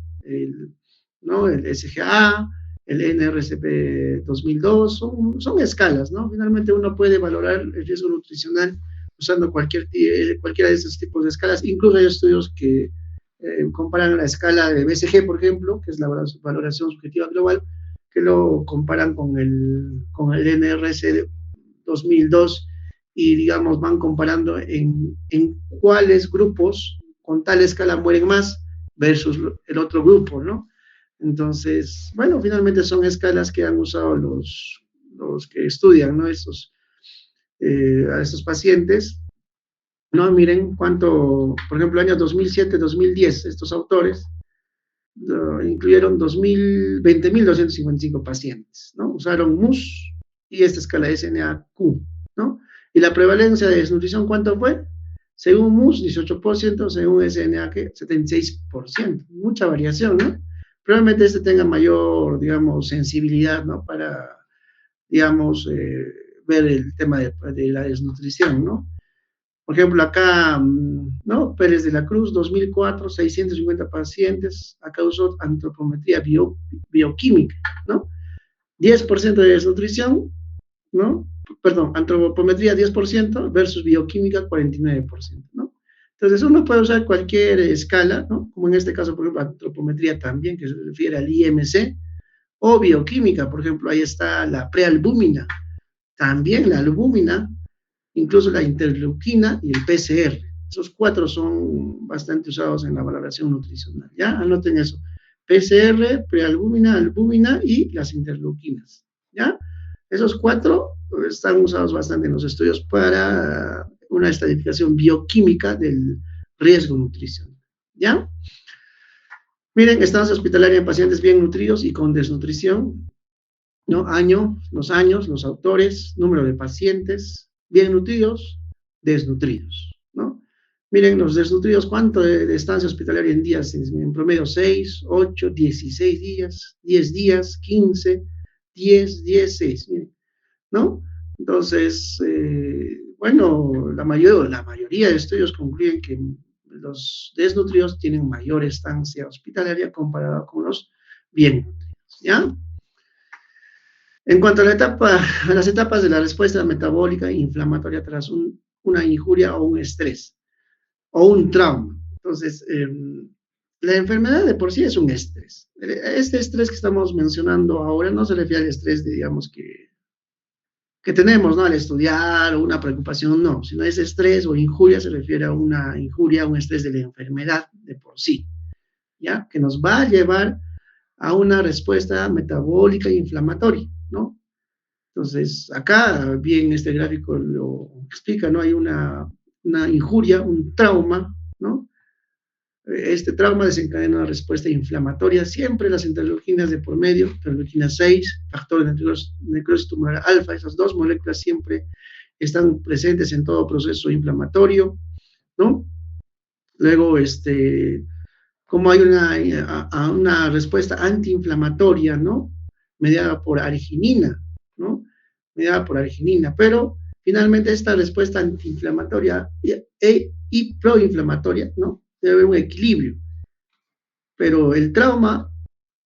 ¿no? El SGA, el NRCP 2002, son escalas, ¿no? Finalmente uno puede valorar el riesgo nutricional usando cualquiera de estos tipos de escalas. Incluso hay estudios que comparan la escala de BCG, por ejemplo, que es la valoración subjetiva global, que lo comparan con el NRC 2002 y, digamos, van comparando en cuáles grupos con tal escala mueren más versus el otro grupo, ¿no? Entonces, bueno, finalmente son escalas que han usado los que estudian, ¿no? A estos pacientes, ¿no? Miren cuánto, por ejemplo, años 2007-2010, estos autores incluyeron 20.255 pacientes, ¿no? Usaron MUS y esta escala SNAQ, ¿no? Y la prevalencia de desnutrición, ¿cuánto fue? Según MUS, 18%, según SNAQ, 76%. Mucha variación, ¿no? Probablemente este tenga mayor, digamos, sensibilidad, ¿no? Para, digamos, ver el tema de la desnutrición, ¿no? Por ejemplo, acá, ¿no? Pérez de la Cruz, 2004, 650 pacientes, acá usó antropometría bioquímica, ¿no? 10% de desnutrición, ¿no? Perdón, antropometría 10% versus bioquímica 49%, ¿no? Entonces uno puede usar cualquier escala, ¿no? Como en este caso, por ejemplo, antropometría también, que se refiere al IMC, o bioquímica, por ejemplo, ahí está la prealbúmina, también la albúmina, incluso la interleuquina y el PCR. Esos cuatro son bastante usados en la valoración nutricional, ¿ya? Anoten eso. PCR, prealbúmina, albúmina y las interleuquinas, ¿ya? Esos cuatro están usados bastante en los estudios para una estadificación bioquímica del riesgo nutricional. ¿ya? Miren, estancia hospitalaria en pacientes bien nutridos y con desnutrición, ¿no? Los años, los autores, número de pacientes, bien nutridos, desnutridos, ¿no? Miren, los desnutridos, ¿cuánto de estancia hospitalaria en días? En promedio 6, 8, 16 días, 10 días, 15, 10, 6, miren, ¿no? Entonces, bueno, la mayoría de estudios concluyen que los desnutridos tienen mayor estancia hospitalaria comparada con los bien nutridos, ¿ya? En cuanto a las etapas de la respuesta metabólica e inflamatoria tras una injuria o un estrés o un trauma. Entonces, la enfermedad de por sí es un estrés. Este estrés que estamos mencionando ahora no se refiere al estrés, digamos, que tenemos, ¿no? Al estudiar o una preocupación, no, sino ese estrés o injuria se refiere a una injuria, un estrés de la enfermedad de por sí, ¿ya? Que nos va a llevar a una respuesta metabólica e inflamatoria, ¿no? Entonces, acá, bien, este gráfico lo explica, ¿no? Hay una injuria, un trauma, ¿no? Este trauma desencadena una respuesta inflamatoria, siempre las interleuquinas de por medio, interleuquina 6, factor de necrosis tumoral alfa, esas dos moléculas siempre están presentes en todo proceso inflamatorio, ¿no? Luego, como hay una respuesta antiinflamatoria, ¿no? Mediada por arginina, ¿no? Mediada por arginina, pero finalmente esta respuesta antiinflamatoria y proinflamatoria, ¿no? Debe haber un equilibrio, pero el trauma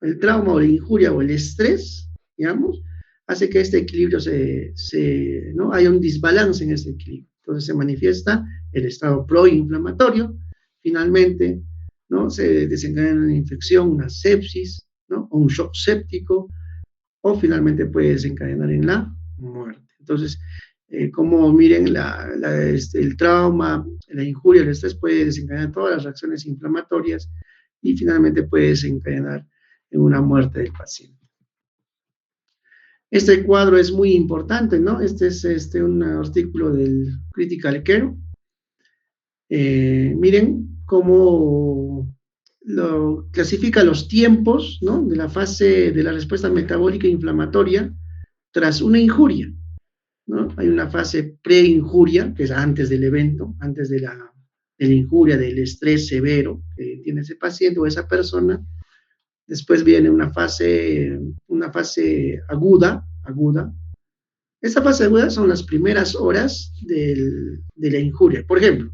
o la injuria o el estrés, digamos, hace que este equilibrio ¿no? Haya un desbalance en este equilibrio. Entonces se manifiesta el estado proinflamatorio, finalmente, ¿no? Se desencadena una infección, una sepsis, ¿no? O un shock séptico, o finalmente puede desencadenar en la muerte. Entonces, como miren, el trauma, la injuria, el estrés puede desencadenar todas las reacciones inflamatorias y finalmente puede desencadenar en una muerte del paciente. Este cuadro es muy importante, ¿no? Este es un artículo del Critical Care. Miren cómo lo clasifica los tiempos, ¿no? De la fase de la respuesta metabólica inflamatoria tras una injuria, ¿no? Hay una fase preinjuria, que es antes del evento, antes de la injuria, del estrés severo que tiene ese paciente o esa persona. Después viene una fase aguda. Esa fase aguda son las primeras horas de la injuria. Por ejemplo,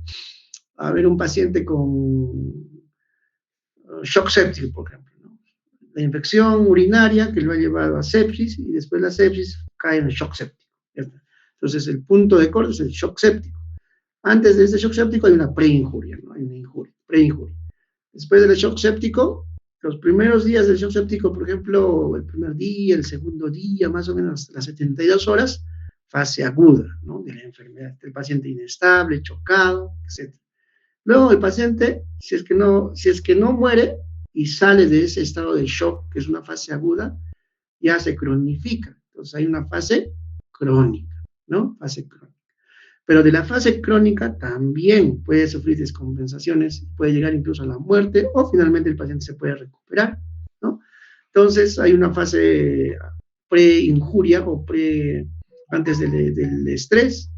a ver, un paciente con shock séptico, por ejemplo, ¿no? La infección urinaria que lo ha llevado a sepsis y después la sepsis cae en el shock séptico. Entonces, el punto de corte es el shock séptico. Antes de ese shock séptico hay una preinjuria, ¿no? Hay una injuria, preinjuria. Después del shock séptico, los primeros días del shock séptico, por ejemplo, el primer día, el segundo día, más o menos las 72 horas, fase aguda, ¿no? De la enfermedad. El paciente inestable, chocado, etc. Luego el paciente, si es que no muere y sale de ese estado de shock, que es una fase aguda, ya se cronifica. Entonces hay una fase crónica, ¿no? Fase crónica. Pero de la fase crónica también puede sufrir descompensaciones, puede llegar incluso a la muerte o finalmente el paciente se puede recuperar, ¿no? Entonces hay una fase pre-injuria o antes del estrés,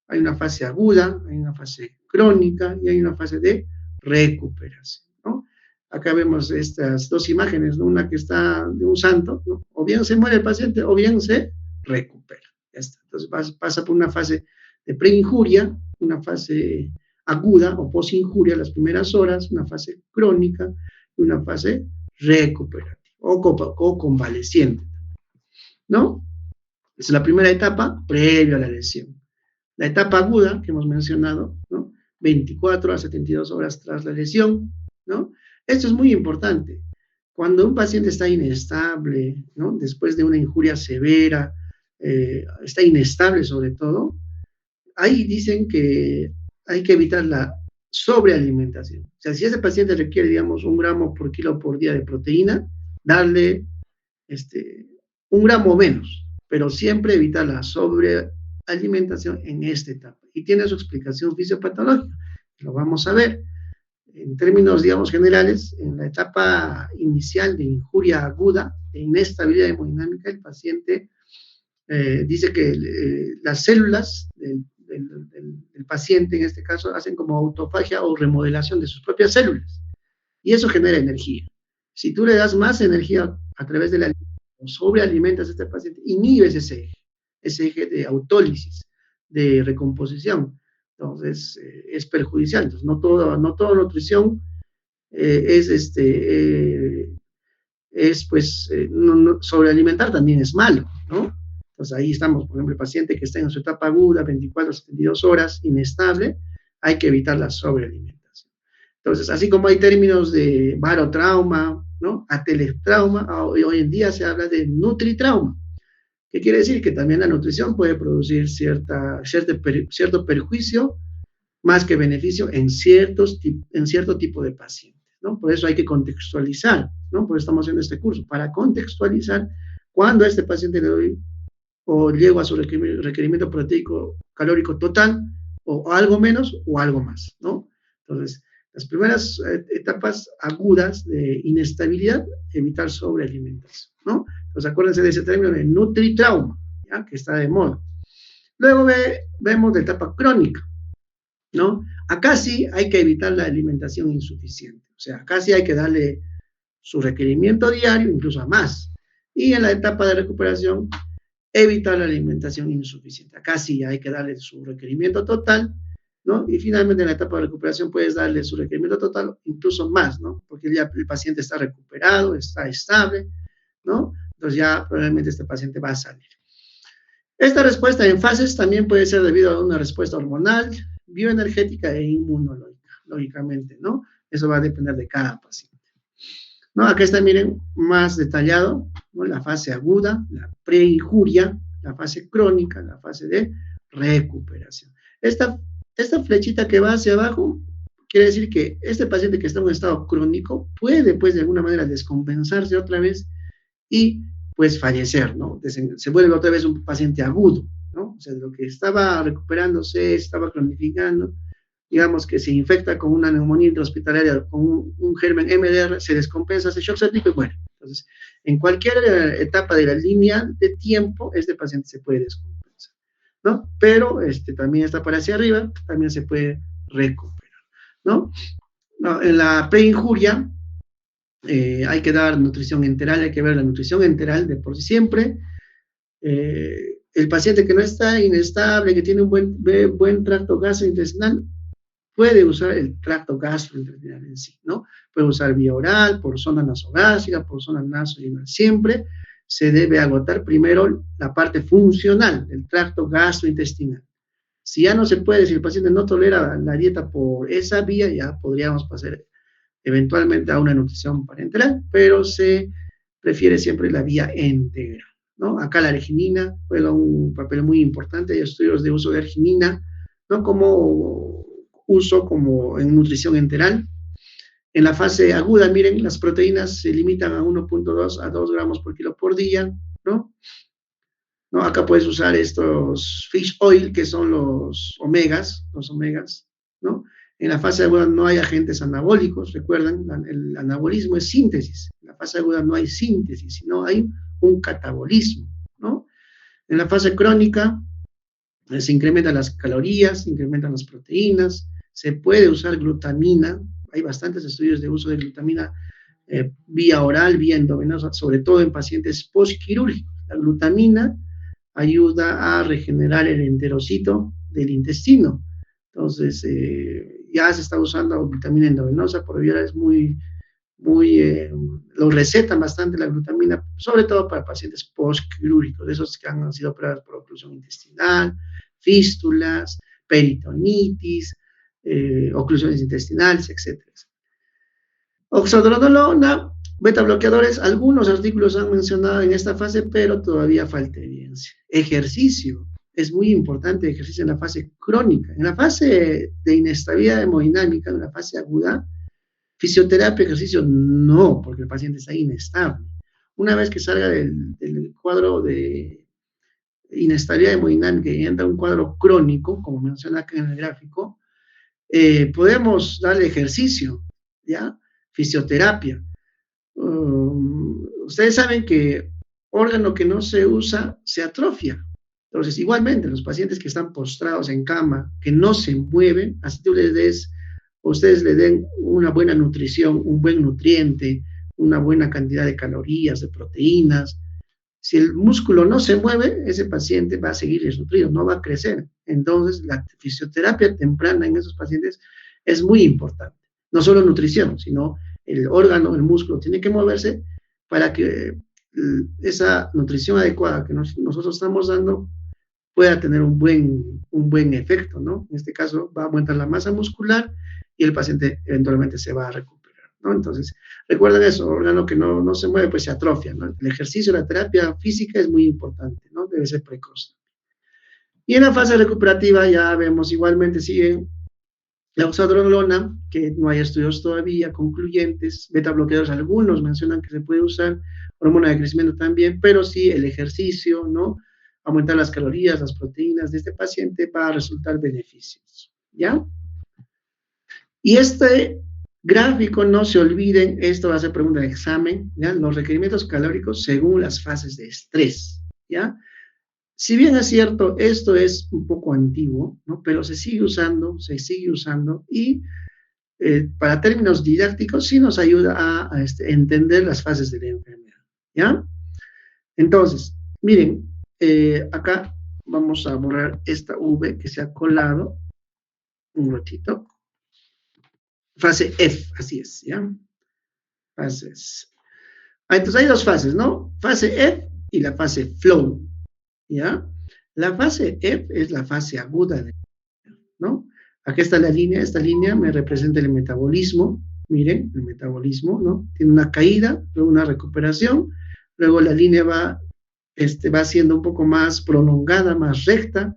hay una fase aguda, hay una fase crónica y hay una fase de recuperación, ¿no? Acá vemos estas dos imágenes, ¿no? Una que está de un santo, ¿no? O bien se muere el paciente o bien se recupera. Ya está. Entonces pasa por una fase de preinjuria, una fase aguda o posinjuria las primeras horas, una fase crónica y una fase recuperativa o convaleciente, ¿no? Es la primera etapa previa a la lesión. La etapa aguda que hemos mencionado, ¿no? 24 a 72 horas tras la lesión, ¿no? Esto es muy importante. Cuando un paciente está inestable, ¿no? Después de una injuria severa, está inestable sobre todo, ahí dicen que hay que evitar la sobrealimentación. O sea, si ese paciente requiere, digamos, 1 gramo por kilo por día de proteína, darle 1 gramo menos, pero siempre evitar la sobrealimentación en esta etapa. Y tiene su explicación fisiopatológica, lo vamos a ver. en términos, digamos, generales, en la etapa inicial de injuria aguda, de inestabilidad hemodinámica, el paciente dice que las células del paciente, en este caso, hacen como autofagia o remodelación de sus propias células, y eso genera energía. Si tú le das más energía a través de la alimentación, sobrealimentas a este paciente, inhibes ese eje de autólisis, de recomposición. Entonces, es perjudicial. Entonces, no toda nutrición sobrealimentar también es malo, ¿no? Entonces, ahí estamos, por ejemplo, el paciente que está en su etapa aguda, 24 a 72 horas, inestable, hay que evitar la sobrealimentación. Entonces, así como hay términos de barotrauma, ¿no? Atelectrauma, hoy en día se habla de nutritrauma. ¿Qué quiere decir? Que también la nutrición puede producir cierto perjuicio más que beneficio en cierto tipo de pacientes, ¿no? Por eso hay que contextualizar, ¿no? Por eso estamos haciendo este curso, para contextualizar cuando a este paciente le doy o llego a su requerimiento proteico calórico total, o algo menos o algo más, ¿no? Entonces, las primeras etapas agudas de inestabilidad, evitar sobrealimentación, ¿no? Entonces, acuérdense de ese término de nutritrauma, ¿ya? Que está de moda. Luego vemos la etapa crónica, ¿no? Acá sí hay que evitar la alimentación insuficiente, o sea, acá sí hay que darle su requerimiento diario, incluso a más. Y en la etapa de recuperación, evitar la alimentación insuficiente. Acá sí hay que darle su requerimiento total, ¿no? Y finalmente en la etapa de recuperación puedes darle su requerimiento total, incluso más, ¿no? Porque ya el paciente está recuperado, está estable, ¿no? Entonces ya probablemente este paciente va a salir. Esta respuesta en fases también puede ser debido a una respuesta hormonal, bioenergética e inmunológica, lógicamente, ¿no? Eso va a depender de cada paciente. ¿No? Acá está, miren, más detallado, ¿no? La fase aguda, la preinjuria, la fase crónica, la fase de recuperación. Esta flechita que va hacia abajo quiere decir que este paciente que está en un estado crónico puede, pues, de alguna manera descompensarse otra vez y, pues, fallecer, ¿no? Se vuelve otra vez un paciente agudo, ¿no? O sea, lo que estaba recuperándose, estaba cronificando, digamos que se infecta con una neumonía intrahospitalaria, con un germen MDR, se descompensa, hace shock séptico y muere. Entonces, en cualquier etapa de la línea de tiempo, este paciente se puede descompensar, ¿no? Pero también está para hacia arriba, también se puede recuperar, ¿no? En la preinjuria, hay que dar nutrición enteral, hay que ver la nutrición enteral de por sí siempre. El paciente que no está inestable, que tiene un buen tracto gastrointestinal, puede usar el tracto gastrointestinal en sí, ¿no? Puede usar vía oral, por zona nasogástrica, por zona nasoinguinal. Siempre se debe agotar primero la parte funcional del tracto gastrointestinal. Si ya no se puede, si el paciente no tolera la dieta por esa vía, ya podríamos pasar eventualmente a una nutrición parenteral, pero se prefiere siempre la vía integral, ¿no? Acá la arginina juega un papel muy importante, hay estudios de uso de arginina, ¿no? Como uso como en nutrición enteral. En la fase aguda, miren, las proteínas se limitan a 1.2 a 2 gramos por kilo por día, ¿no? ¿No? Acá puedes usar estos fish oil, que son los omegas, ¿no? En la fase aguda no hay agentes anabólicos, recuerdan, el anabolismo es síntesis. En la fase aguda no hay síntesis, sino hay un catabolismo, ¿no? En la fase crónica se incrementan las calorías, se incrementan las proteínas, se puede usar glutamina, hay bastantes estudios de uso de glutamina vía oral, vía endovenosa, sobre todo en pacientes postquirúrgicos. La glutamina ayuda a regenerar el enterocito del intestino. Entonces, ya se está usando glutamina endovenosa, por vía es lo recetan bastante la glutamina, sobre todo para pacientes postquirúrgicos, de esos que han sido operados por oclusión intestinal, fístulas, peritonitis, oclusiones intestinales, etc. Oxandrolona, beta bloqueadores, algunos artículos han mencionado en esta fase, pero todavía falta evidencia. Ejercicio, es muy importante ejercicio en la fase crónica. En la fase de inestabilidad hemodinámica, en la fase aguda, fisioterapia, ejercicio, no, porque el paciente está inestable. Una vez que salga del cuadro de inestabilidad hemodinámica y entra un cuadro crónico, como menciona acá en el gráfico, podemos darle ejercicio, ¿ya? Fisioterapia. Ustedes saben que órgano que no se usa se atrofia. Entonces, igualmente, los pacientes que están postrados en cama, que no se mueven, así ustedes le den una buena nutrición, un buen nutriente, una buena cantidad de calorías, de proteínas. Si el músculo no se mueve, ese paciente va a seguir desnutrido, no va a crecer. Entonces, la fisioterapia temprana en esos pacientes es muy importante. No solo nutrición, sino el órgano, el músculo tiene que moverse para que esa nutrición adecuada que nosotros estamos dando pueda tener un buen efecto, ¿no? En este caso va a aumentar la masa muscular y el paciente eventualmente se va a recuperar, ¿no? Entonces, recuerden eso, órgano que no se mueve, pues se atrofia, ¿no? El ejercicio, la terapia física es muy importante, ¿no? Debe ser precoz. Y en la fase recuperativa ya vemos igualmente sigue la oxandrolona, que no hay estudios todavía concluyentes, beta bloqueadores algunos mencionan que se puede usar, hormona de crecimiento también, pero sí el ejercicio, ¿no? Aumentar las calorías, las proteínas de este paciente va a resultar beneficios, ¿ya? Y este gráfico, no se olviden, esto va a ser pregunta de examen, ¿ya? Los requerimientos calóricos según las fases de estrés, ¿ya? Si bien es cierto, esto es un poco antiguo, ¿no? Pero se sigue usando y para términos didácticos sí nos ayuda a entender las fases de la enfermedad, ¿ya? Entonces, miren, acá vamos a borrar esta V que se ha colado un ratito. Fase F, así es, ¿ya? Fases. Entonces hay dos fases, ¿no? Fase F y la fase flow, ¿ya? La fase F es la fase aguda, ¿no? Aquí está la línea, esta línea me representa el metabolismo, miren, el metabolismo, ¿no? Tiene una caída, luego una recuperación, luego la línea va siendo un poco más prolongada, más recta,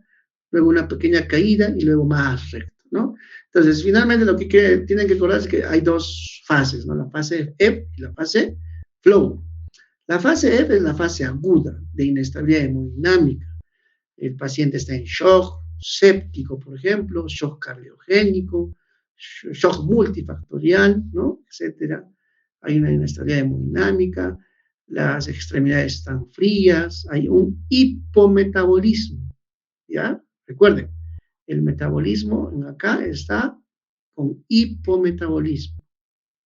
luego una pequeña caída y luego más recta, ¿no? Entonces, finalmente lo que tienen que recordar es que hay dos fases, ¿no? La fase F y la fase flow. La fase F es la fase aguda de inestabilidad hemodinámica. El paciente está en shock séptico, por ejemplo, shock cardiogénico, shock multifactorial, ¿no? Etcétera. Hay una inestabilidad hemodinámica, las extremidades están frías, hay un hipometabolismo, ¿ya? Recuerden, el metabolismo en acá está con hipometabolismo,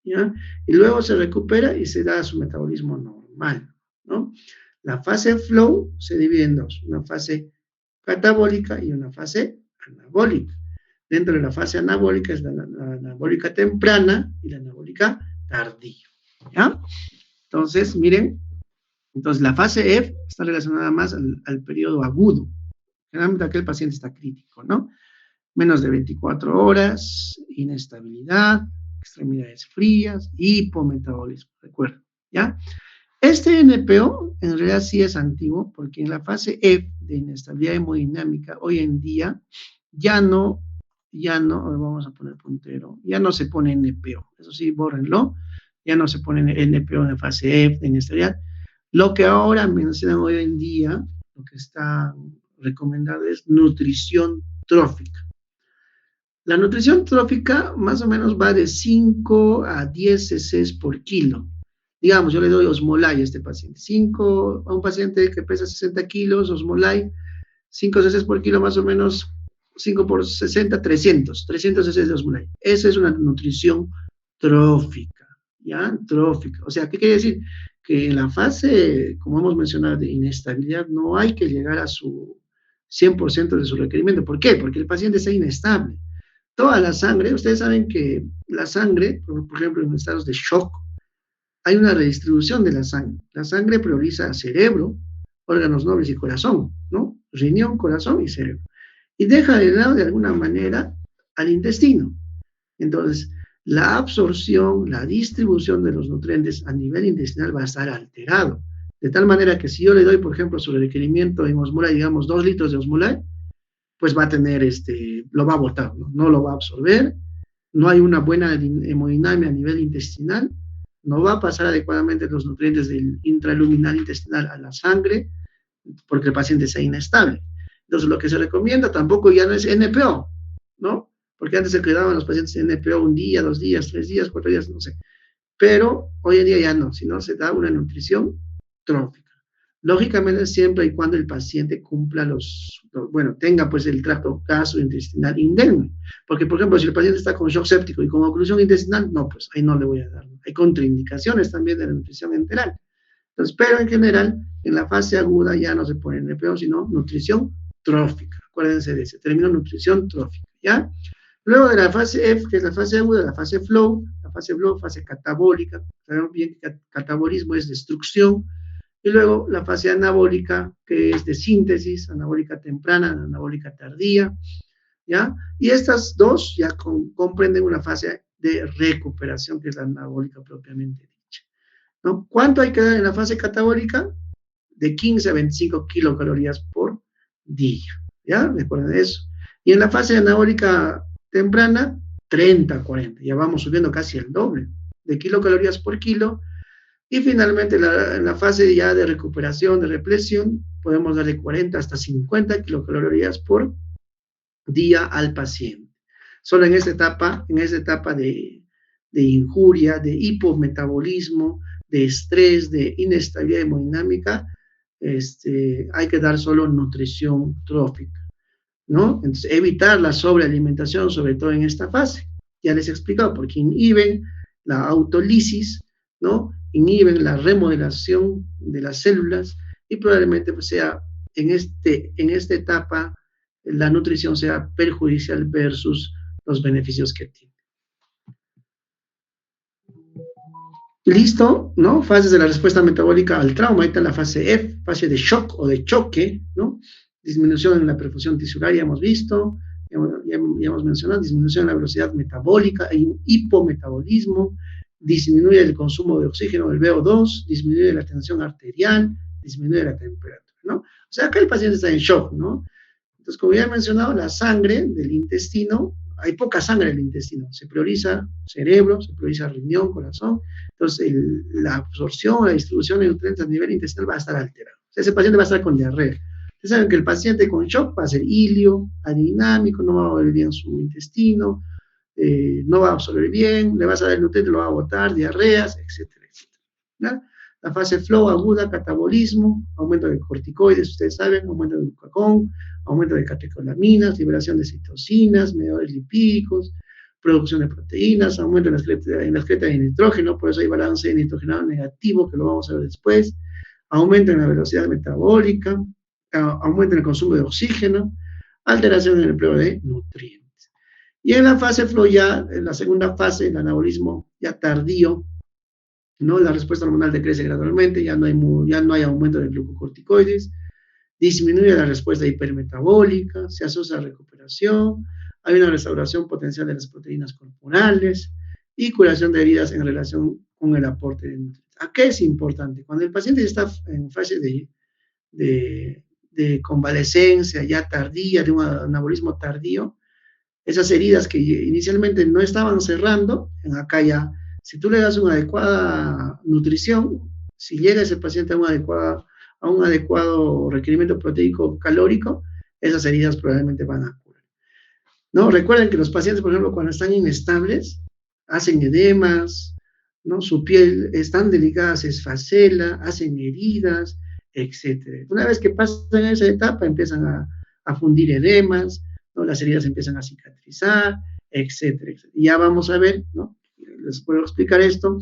¿ya? Y luego se recupera y se da su metabolismo normal, ¿no? La fase flow se divide en dos, una fase catabólica y una fase anabólica. Dentro de la fase anabólica es la anabólica temprana y la anabólica tardía, ¿ya? Entonces, miren, entonces la fase F está relacionada más al periodo agudo. Generalmente aquel paciente está crítico, ¿no? Menos de 24 horas, inestabilidad, extremidades frías, hipometabolismo, recuerden, ¿ya? Este NPO en realidad sí es antiguo, porque en la fase F de inestabilidad hemodinámica, hoy en día, ya no, vamos a poner puntero, ya no se pone NPO, eso sí, bórrenlo, ya no se pone NPO en la fase F de inestabilidad. Lo que ahora mencionan hoy en día, lo que está recomendado es nutrición trófica. La nutrición trófica más o menos va de 5 a 10 cc por kilo. Digamos, yo le doy Osmolay a este paciente. A un paciente que pesa 60 kilos, Osmolay, 5 cc por kilo más o menos, 5 por 60, 300 cc de Osmolay. Esa es una nutrición trófica, ¿ya? Trófica. O sea, ¿qué quiere decir? Que en la fase, como hemos mencionado, de inestabilidad, no hay que llegar a su 100% de su requerimiento. ¿Por qué? Porque el paciente está inestable. Toda la sangre, ustedes saben que la sangre, por ejemplo, en estados de shock, hay una redistribución de la sangre. La sangre prioriza cerebro, órganos nobles y corazón, ¿no? Riñón, corazón y cerebro. Y deja de lado, de alguna manera, al intestino. Entonces, la absorción, la distribución de los nutrientes a nivel intestinal va a estar alterado. De tal manera que si yo le doy, por ejemplo, su requerimiento en Osmolay, digamos 2 litros de Osmolay, pues va a tener, lo va a botar, ¿no? No lo va a absorber, no hay una buena hemodinamia a nivel intestinal, no va a pasar adecuadamente los nutrientes del intraluminal intestinal a la sangre, porque el paciente sea inestable. Entonces, lo que se recomienda tampoco ya no es NPO, ¿no? porque antes se quedaban los pacientes en NPO 1 día, 2 días, 3 días, 4 días, no sé. Pero hoy en día ya no, sino se da una nutrición trófica. Lógicamente, siempre y cuando el paciente cumpla bueno, tenga pues el tracto gastrointestinal indemne. Porque, por ejemplo, si el paciente está con shock séptico y con oclusión intestinal, no, pues ahí no le voy a dar. Hay contraindicaciones también de la nutrición enteral. Entonces, pero en general, en la fase aguda ya no se pone NPO, sino nutrición trófica. Acuérdense de ese término, nutrición trófica, ¿ya? Luego de la fase F, que es la fase aguda, la fase flow, fase catabólica. Sabemos bien que catabolismo es destrucción. Y luego la fase anabólica, que es de síntesis, anabólica temprana, anabólica tardía, ¿ya? Y estas dos ya comprenden una fase de recuperación, que es la anabólica propiamente dicha, ¿no? ¿Cuánto hay que dar en la fase catabólica? De 15 a 25 kilocalorías por día, ¿ya? Recuerden eso. Y en la fase anabólica temprana, 30 a 40, ya vamos subiendo casi el doble de kilocalorías por kilo. Y finalmente, en la fase ya de recuperación, de represión, podemos darle 40 hasta 50 kilocalorías por día al paciente. Solo en esta etapa de injuria, de hipometabolismo, de estrés, de inestabilidad hemodinámica, hay que dar solo nutrición trófica, ¿no? Entonces, evitar la sobrealimentación, sobre todo en esta fase. Ya les he explicado, porque inhiben la autólisis, ¿no? Inhiben la remodelación de las células y probablemente pues, sea en esta etapa la nutrición sea perjudicial versus los beneficios que tiene. ¿Listo? ¿No? Fases de la respuesta metabólica al trauma. Ahí está la fase F, fase de shock o de choque, ¿no? Disminución en la perfusión tisular, ya hemos visto, ya hemos mencionado, disminución en la velocidad metabólica, hay un hipometabolismo, disminuye el consumo de oxígeno, el VO2, disminuye la tensión arterial, disminuye la temperatura, ¿no? O sea, acá el paciente está en shock, ¿no? Entonces, como ya he mencionado, la sangre del intestino, hay poca sangre en el intestino, se prioriza cerebro, se prioriza riñón, corazón, entonces la absorción, la distribución de nutrientes a nivel intestinal va a estar alterada. O sea, ese paciente va a estar con diarrea. Ustedes saben que el paciente con shock va a ser ilio, adinámico, no va a mover bien su intestino, no va a absorber bien, le vas a dar el nutriente, lo va a botar, diarreas, etcétera, etcétera, ¿no? La fase flow aguda, catabolismo, aumento de corticoides, ustedes saben, aumento de glucagón, aumento de catecolaminas, liberación de citocinas, mediadores lipídicos, producción de proteínas, aumento en la excreta de nitrógeno, por eso hay balance de nitrogenado negativo, que lo vamos a ver después, aumento en la velocidad metabólica, aumento en el consumo de oxígeno, alteración en el empleo de nutrientes. Y en la fase flow ya, en la segunda fase, el anabolismo ya tardío, ¿no? La respuesta hormonal decrece gradualmente, ya no hay aumento de glucocorticoides, disminuye la respuesta hipermetabólica, se asocia a recuperación, hay una restauración potencial de las proteínas corporales y curación de heridas en relación con el aporte de nutrientes. ¿A qué es importante? Cuando el paciente está en fase de convalescencia ya tardía, de un anabolismo tardío, esas heridas que inicialmente no estaban cerrando, acá ya, si tú le das una adecuada nutrición, si llega ese paciente a un adecuado requerimiento proteico calórico, esas heridas probablemente van a curar, ¿no? Recuerden que los pacientes, por ejemplo, cuando están inestables, hacen edemas, ¿no? Su piel es tan delicada, se esfacela, hacen heridas, etc. Una vez que pasan esa etapa, empiezan a fundir edemas, ¿no? Las heridas empiezan a cicatrizar, etcétera, etcétera. Y ya vamos a ver, ¿no? Les puedo explicar esto,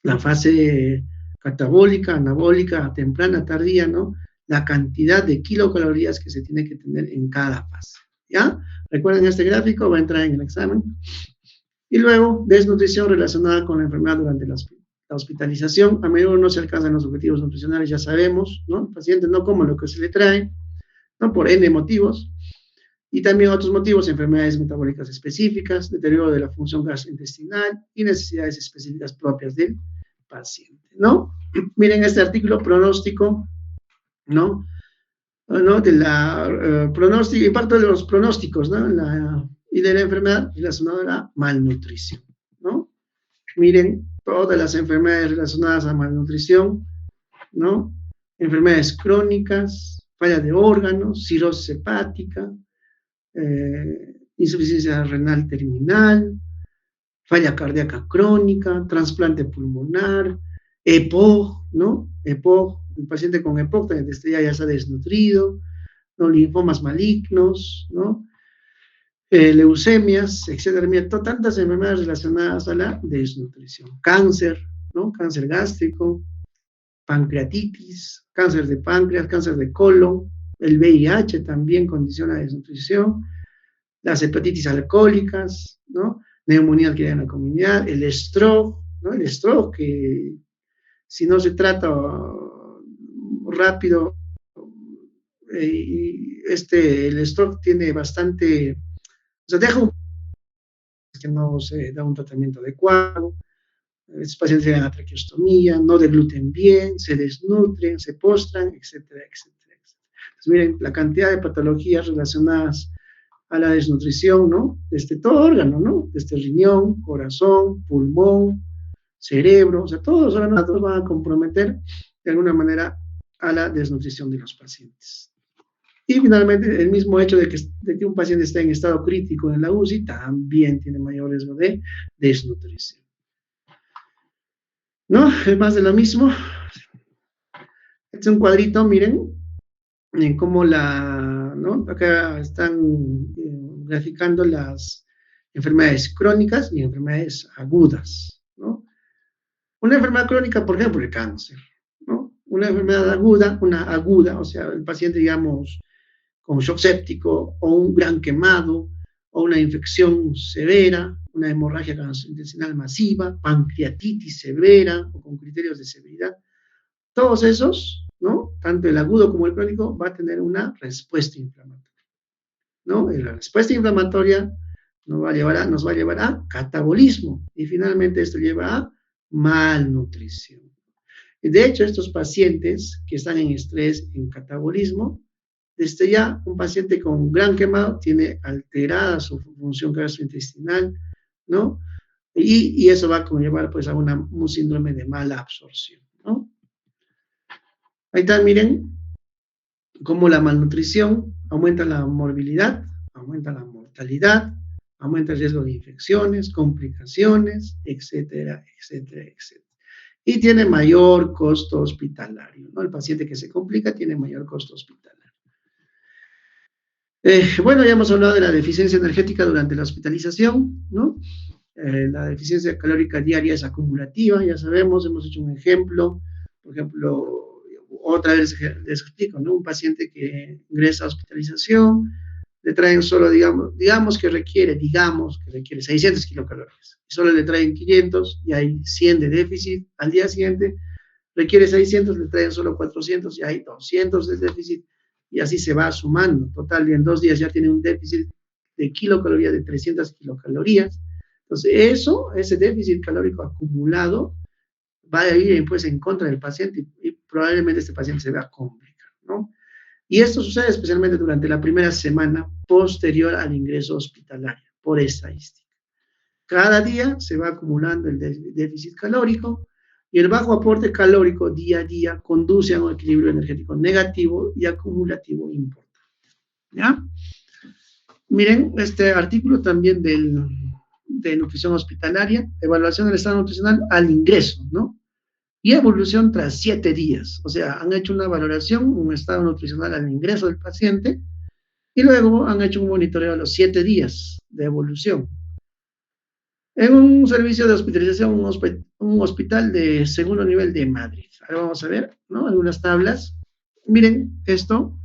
la fase catabólica, anabólica, temprana, tardía, ¿no? La cantidad de kilocalorías que se tiene que tener en cada fase, ¿ya? Recuerden este gráfico, va a entrar en el examen. Y luego, desnutrición relacionada con la enfermedad durante la hospitalización. A menudo no se alcanzan los objetivos nutricionales, ya sabemos, ¿no? El paciente no come lo que se le trae, ¿no? Por N motivos. Y también otros motivos, enfermedades metabólicas específicas, deterioro de la función gastrointestinal y necesidades específicas propias del paciente, ¿no? Miren este artículo, pronóstico, ¿no? De la pronóstico, impacto de los pronósticos, ¿no? Y de la enfermedad relacionada a la malnutrición, ¿no? Miren todas las enfermedades relacionadas a malnutrición, ¿no? Enfermedades crónicas, falla de órganos, cirrosis hepática, insuficiencia renal terminal, falla cardíaca crónica, trasplante pulmonar, EPOC, ¿no? EPOC, el paciente con EPOC ya está desnutrido, ¿no? Linfomas malignos, ¿no? Leucemias, etcétera. Mira, tantas enfermedades relacionadas a la desnutrición. Cáncer, ¿no? Cáncer gástrico, pancreatitis, cáncer de páncreas, cáncer de colon, el VIH también condiciona desnutrición, las hepatitis alcohólicas, ¿no? Neumonía adquirida en la comunidad, el stroke, ¿no? El stroke que si no se trata rápido, el stroke tiene bastante, o sea, deja un que no se da un tratamiento adecuado, estos pacientes llegan a traqueostomía, no degluten bien, se desnutren, se postran, etcétera, etcétera, etcétera. Entonces, miren, la cantidad de patologías relacionadas a la desnutrición, ¿no? Desde todo órgano, ¿no? Desde riñón, corazón, pulmón, cerebro, o sea, todos los órganos van a comprometer de alguna manera a la desnutrición de los pacientes. Y finalmente, el mismo hecho de que un paciente esté en estado crítico en la UCI también tiene mayor riesgo de desnutrición. ¿No? Es más de lo mismo. Este es un cuadrito, miren, en cómo ¿no? Acá están graficando las enfermedades crónicas y enfermedades agudas, ¿no? Una enfermedad crónica, por ejemplo, el cáncer, ¿no? Una enfermedad aguda, o sea, el paciente, digamos, con shock séptico, o un gran quemado, o una infección severa, una hemorragia gastrointestinal masiva, pancreatitis severa, o con criterios de severidad. Todos esos, ¿no? Tanto el agudo como el crónico, va a tener una respuesta inflamatoria, ¿no? Y la respuesta inflamatoria nos va a llevar a catabolismo, y finalmente esto lleva a malnutrición. Y de hecho, estos pacientes que están en estrés, en catabolismo, desde ya un paciente con gran quemado tiene alterada su función gastrointestinal, ¿no? Y eso va a conllevar pues a un síndrome de mala absorción, ¿no? Ahí está, miren, cómo la malnutrición aumenta la morbilidad, aumenta la mortalidad, aumenta el riesgo de infecciones, complicaciones, etcétera, etcétera, etcétera. Y tiene mayor costo hospitalario, ¿no? El paciente que se complica tiene mayor costo hospitalario. Bueno, ya hemos hablado de la deficiencia energética durante la hospitalización, ¿no? La deficiencia calórica diaria es acumulativa, ya sabemos, hemos hecho un ejemplo, por ejemplo, otra vez les explico, ¿no? Un paciente que ingresa a hospitalización, le traen solo, digamos que requiere 600 kilocalorías, y solo le traen 500 y hay 100 de déficit, al día siguiente requiere 600, le traen solo 400 y hay 200 de déficit, y así se va sumando. Total, en 2 días ya tiene un déficit de kilocalorías de 300 kilocalorías. Entonces, ese déficit calórico acumulado va a ir pues en contra del paciente y probablemente este paciente se vea complicar, ¿no? Y esto sucede especialmente durante la primera semana posterior al ingreso hospitalario, por estadística. Cada día se va acumulando el déficit calórico, y el bajo aporte calórico día a día conduce a un equilibrio energético negativo y acumulativo importante, ¿ya? Miren, este artículo también de nutrición hospitalaria, evaluación del estado nutricional al ingreso, ¿no? Y evolución tras 7 días. O sea, han hecho una valoración, un estado nutricional al ingreso del paciente, y luego han hecho un monitoreo a los 7 días de evolución. En un servicio de hospitalización, un hospital de segundo nivel de Madrid. Ahora vamos a ver, ¿no? Algunas tablas. Miren esto.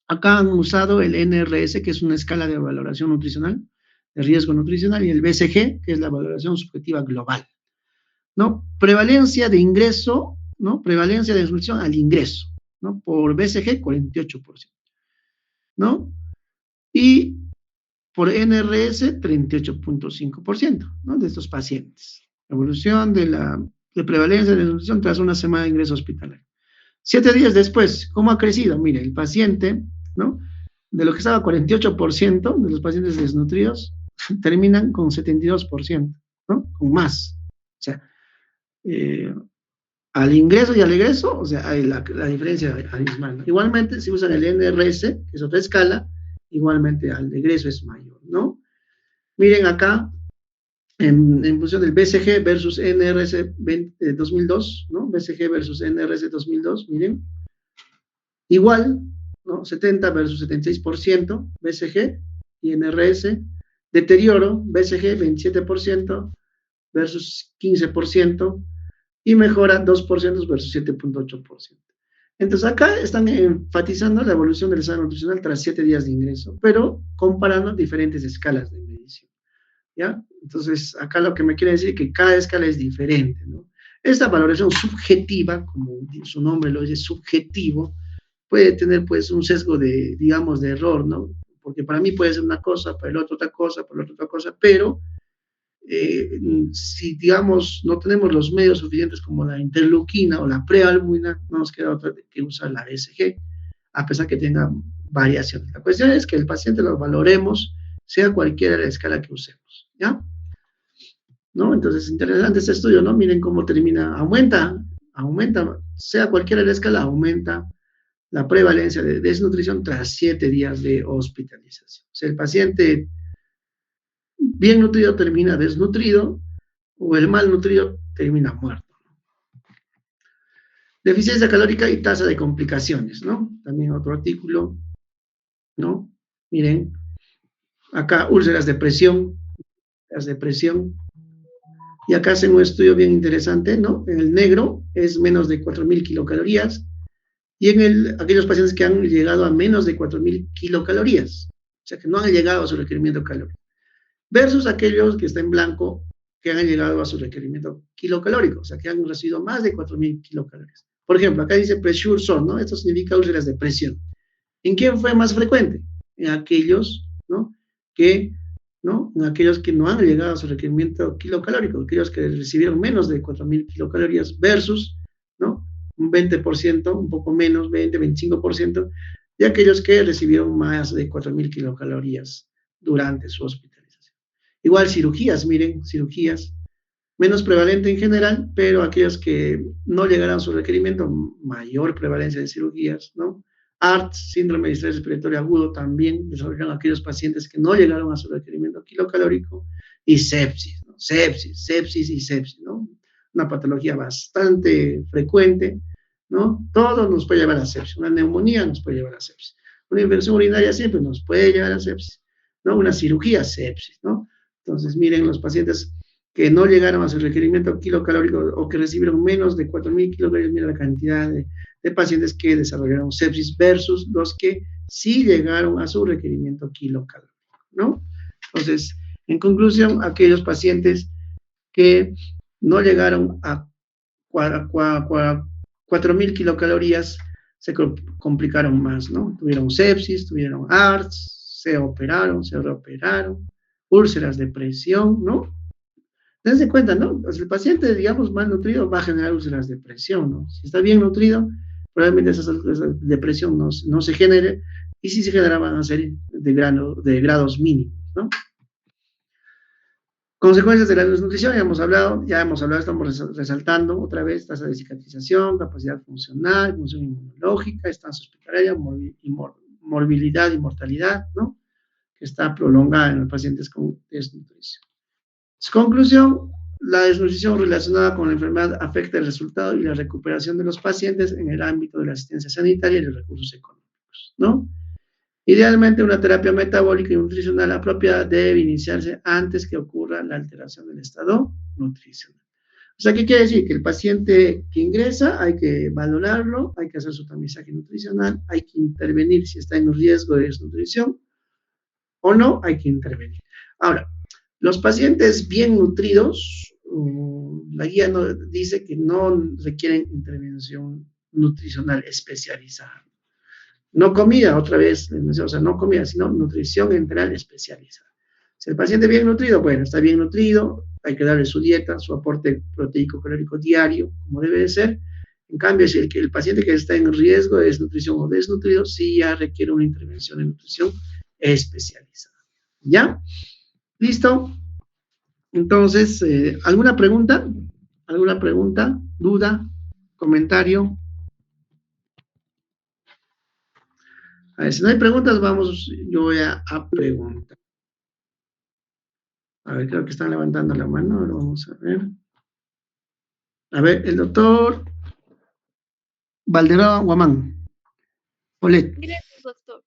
Acá han usado el NRS, que es una escala de valoración nutricional, de riesgo nutricional, y el BCG, que es la valoración subjetiva global, ¿no? Prevalencia de ingreso, ¿no? Prevalencia de desnutrición al ingreso, ¿no? Por BCG, 48%, ¿no? Y por NRS, 38.5%, ¿no? De estos pacientes. Evolución de prevalencia de desnutrición tras una semana de ingreso hospitalario. 7 días después, ¿cómo ha crecido? Mire, el paciente, ¿no? De lo que estaba 48% de los pacientes desnutridos, terminan con 72%, ¿no? Con más. O sea, al ingreso y al egreso, o sea, hay la diferencia abismal, ¿no? Igualmente, si usan el NRS, que es otra escala, igualmente al egreso es mayor, ¿no? Miren acá, en función del BCG versus NRS 2002, ¿no? BCG versus NRS 2002, miren, igual, ¿no? 70 versus 76%, BCG y NRS, deterioro, BCG 27% versus 15%, y mejora 2% versus 7.8%. Entonces acá están enfatizando la evolución del estado nutricional tras 7 días de ingreso, pero comparando diferentes escalas de medición, ¿ya? Entonces acá lo que me quiere decir es que cada escala es diferente, ¿no? Esta valoración subjetiva, como su nombre lo dice, subjetivo, puede tener pues un sesgo de, digamos, de error, ¿no? Porque para mí puede ser una cosa, para el otro otra cosa, para el otro otra cosa, pero si, digamos, no tenemos los medios suficientes como la interleuquina o la prealbumina, no nos queda otra que usar la BCG, a pesar que tenga variaciones. La cuestión es que el paciente lo valoremos, sea cualquiera la escala que usemos, ¿ya? ¿No? Entonces, interesante este estudio, ¿no? Miren cómo termina, aumenta, sea cualquiera la escala, aumenta la prevalencia de desnutrición tras 7 días de hospitalización. O sea, el paciente bien nutrido termina desnutrido, o el mal nutrido termina muerto. Deficiencia calórica y tasa de complicaciones, ¿no? También otro artículo, ¿no? Miren, acá úlceras de presión, y acá hacen un estudio bien interesante, ¿no? En el negro es menos de 4.000 kilocalorías, y en aquellos pacientes que han llegado a menos de 4.000 kilocalorías, o sea, que no han llegado a su requerimiento calórico, versus aquellos que están en blanco, que han llegado a su requerimiento kilocalórico, o sea, que han recibido más de 4.000 kilocalorías. Por ejemplo, acá dice pressure sore, ¿no? Esto significa úlceras de presión. ¿En quién fue más frecuente? En aquellos, ¿no? En aquellos que no han llegado a su requerimiento kilocalórico, aquellos que recibieron menos de 4.000 kilocalorías versus, ¿no? Un 20%, un poco menos, 20, 25%, de aquellos que recibieron más de 4.000 kilocalorías durante su hospitalización. Igual cirugías, miren, cirugías, menos prevalente en general, pero aquellos que no llegaron a su requerimiento, mayor prevalencia de cirugías, ¿no? ARTS, síndrome de estrés respiratorio agudo, también desarrollaron aquellos pacientes que no llegaron a su requerimiento kilocalórico, y sepsis, ¿no? Sepsis y sepsis, ¿no? Una patología bastante frecuente, ¿no? Todo nos puede llevar a sepsis. Una neumonía nos puede llevar a sepsis. Una infección urinaria siempre nos puede llevar a sepsis, ¿no? Una cirugía, sepsis, ¿no? Entonces, miren, los pacientes que no llegaron a su requerimiento kilocalórico o que recibieron menos de 4.000 kilocalorías, mira la cantidad de pacientes que desarrollaron sepsis versus los que sí llegaron a su requerimiento kilocalórico, ¿no? Entonces, en conclusión, aquellos pacientes que no llegaron a 4.000 kilocalorías se complicaron más, ¿no? Tuvieron sepsis, tuvieron ARTS, se operaron, se reoperaron, úlceras de presión, ¿no? Dense cuenta, ¿no? Pues el paciente, digamos, mal nutrido va a generar úlceras de presión, ¿no? Si está bien nutrido, probablemente esa depresión no se genere, y si se genera van a ser de grados mínimos, ¿no? Consecuencias de la desnutrición, ya hemos hablado, estamos resaltando otra vez tasa de cicatrización, capacidad funcional, función inmunológica, estancia hospitalaria, morbilidad y mortalidad, ¿no? Que está prolongada en los pacientes con desnutrición. Conclusión, la desnutrición relacionada con la enfermedad afecta el resultado y la recuperación de los pacientes en el ámbito de la asistencia sanitaria y los recursos económicos, ¿no? Idealmente, una terapia metabólica y nutricional apropiada debe iniciarse antes que ocurra la alteración del estado nutricional. O sea, ¿qué quiere decir? Que el paciente que ingresa hay que valorarlo, hay que hacer su tamizaje nutricional, hay que intervenir si está en riesgo de desnutrición o no, hay que intervenir. Ahora, los pacientes bien nutridos, la guía dice que no requieren intervención nutricional especializada. No comida, otra vez, o sea, no comida, sino nutrición enteral especializada. Si el paciente bien nutrido, bueno, está bien nutrido, hay que darle su dieta, su aporte proteico calórico diario, como debe de ser. En cambio, si el paciente que está en riesgo de desnutrición o desnutrido, sí ya requiere una intervención en nutrición especializada. ¿Ya? ¿Listo? Entonces, ¿alguna pregunta? ¿Alguna pregunta? ¿Duda? ¿Comentario? A ver, si no hay preguntas, vamos, yo voy a preguntar. A ver, creo que están levantando la mano, ahora vamos a ver. A ver, el doctor Valderrama Guamán. Olet. Gracias, doctor.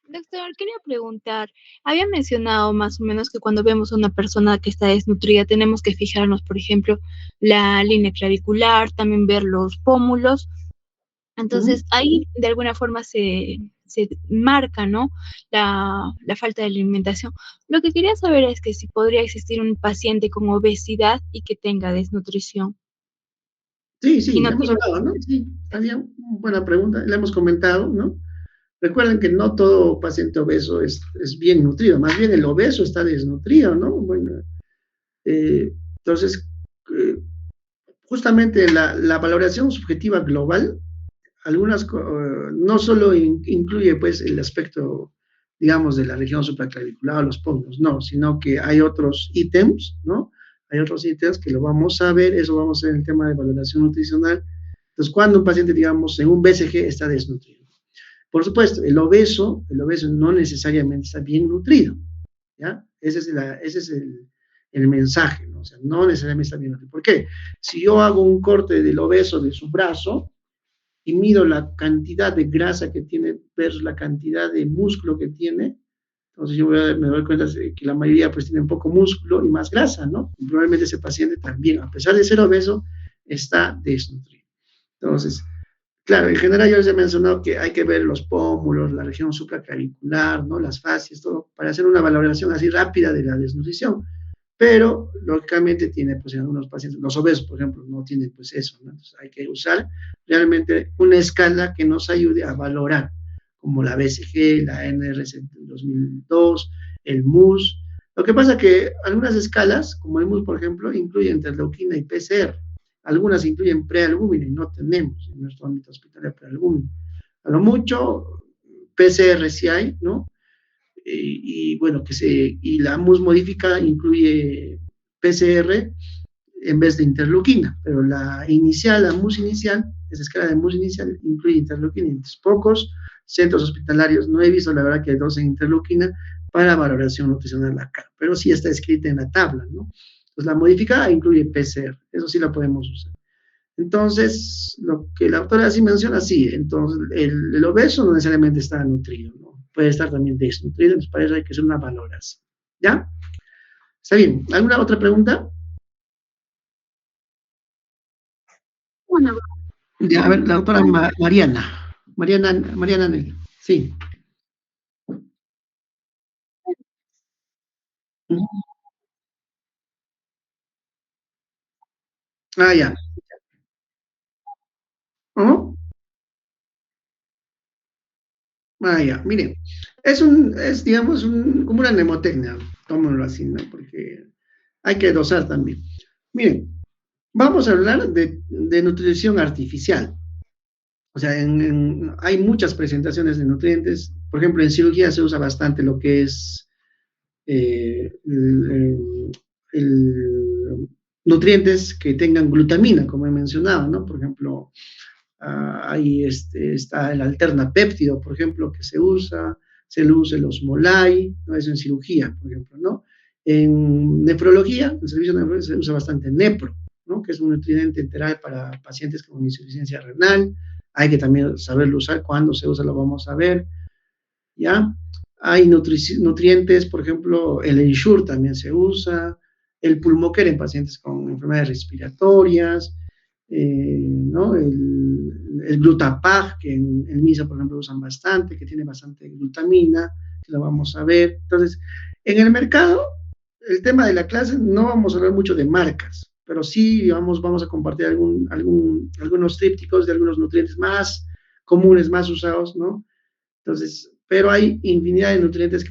Doctor, quería preguntar, había mencionado más o menos que cuando vemos a una persona que está desnutrida tenemos que fijarnos, por ejemplo, la línea clavicular, también ver los pómulos. Entonces, ahí de alguna forma se marca, ¿no? La falta de alimentación. Lo que quería saber es que si podría existir un paciente con obesidad y que tenga desnutrición. Sí, Y sí, no hemos tiene- hablado, ¿no? Sí, había buena pregunta, la hemos comentado, ¿no? Recuerden que no todo paciente obeso es bien nutrido, más bien el obeso está desnutrido, ¿no? Bueno, entonces, eh, justamente la valoración subjetiva global, no solo incluye pues el aspecto, digamos, de la región supraclavicular, los pómulos, no, sino que hay otros ítems, ¿no? Hay otros ítems que lo vamos a ver, eso vamos a ver en el tema de valoración nutricional. Entonces, cuando un paciente, digamos, en un BCG está desnutrido. Por supuesto, el obeso no necesariamente está bien nutrido, ¿ya? Ese es el mensaje, ¿no? O sea, no necesariamente está bien nutrido. ¿Por qué? Si yo hago un corte del obeso de su brazo y mido la cantidad de grasa que tiene versus la cantidad de músculo que tiene, entonces me doy cuenta de que la mayoría pues tiene poco músculo y más grasa, ¿no? Y probablemente ese paciente también, a pesar de ser obeso, está desnutrido. Entonces, claro, en general yo les he mencionado que hay que ver los pómulos, la región supraclavicular, ¿no? Las fascias, todo, para hacer una valoración así rápida de la desnutrición. Pero, lógicamente, tiene, pues, en algunos pacientes, los obesos, por ejemplo, no tienen, pues, eso, ¿no? Entonces, hay que usar realmente una escala que nos ayude a valorar, como la BCG, la NRC 2002, el MUS. Lo que pasa que algunas escalas, como el MUS, por ejemplo, incluyen interleuquina y PCR. Algunas incluyen prealbúmina y no tenemos en nuestro ámbito hospitalario prealbúmina. A lo mucho, PCR sí hay, ¿no? Y bueno, y la MUS modificada incluye PCR en vez de interleuquina, pero la MUS inicial, esa escala de MUS inicial incluye interleuquina. Entonces, pocos centros hospitalarios, no he visto la verdad que dosen interleuquina para valoración nutricional acá, pero sí está escrita en la tabla, ¿no? Entonces, la modificada incluye PCR, eso sí la podemos usar. Entonces, lo que la autora sí menciona, sí, entonces el obeso no necesariamente está nutrido, ¿no? Puede estar también desnutrido, entonces para eso hay que hacer una valoración. ¿Ya? Está bien. ¿Alguna otra pregunta? Bueno, Ya, a ver, la doctora Mariana. Mariana Nel. Sí. Ah, ya. ¿Oh? Ah, ya. Miren, digamos, como una mnemotecnia, tómenlo así, ¿no? Porque hay que dosar también. Miren, vamos a hablar de nutrición artificial. O sea, hay muchas presentaciones de nutrientes. Por ejemplo, en cirugía se usa bastante lo que es nutrientes que tengan glutamina, como he mencionado, ¿no? Por ejemplo, ahí está el alternapéptido, por ejemplo, que se le usa el osmolai, ¿no? Eso en cirugía, por ejemplo, ¿no? En nefrología, en el servicio de nefrología se usa bastante nepro, ¿no? Que es un nutriente enteral para pacientes con insuficiencia renal. Hay que también saberlo usar, cuándo se usa lo vamos a ver, ¿ya? Hay nutrientes, por ejemplo, el Ensure también se usa, el Pulmoker en pacientes con enfermedades respiratorias, ¿no? El Glutapag, que en MISA, por ejemplo, usan bastante, que tiene bastante glutamina, que lo vamos a ver. Entonces, en el mercado, el tema de la clase, no vamos a hablar mucho de marcas, pero sí vamos a compartir algunos trípticos de algunos nutrientes más comunes, más usados, ¿no? Entonces, pero hay infinidad de nutrientes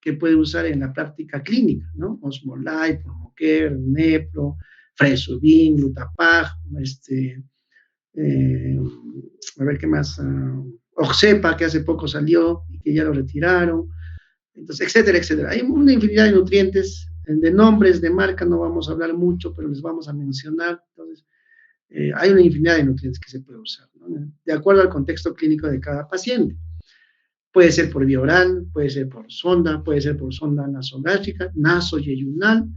que puede usar en la práctica clínica, ¿no? Osmolite, Promoker, Nepro, Fresobin, Glutapag, eh, a ver qué más, Oxepa, que hace poco salió y que ya lo retiraron, entonces, etcétera, etcétera. Hay una infinidad de nutrientes, de nombres, de marca, no vamos a hablar mucho, pero les vamos a mencionar. Entonces, hay una infinidad de nutrientes que se puede usar, ¿no? De acuerdo al contexto clínico de cada paciente. Puede ser por vía oral, puede ser por sonda nasogástrica, nasoyeyunal,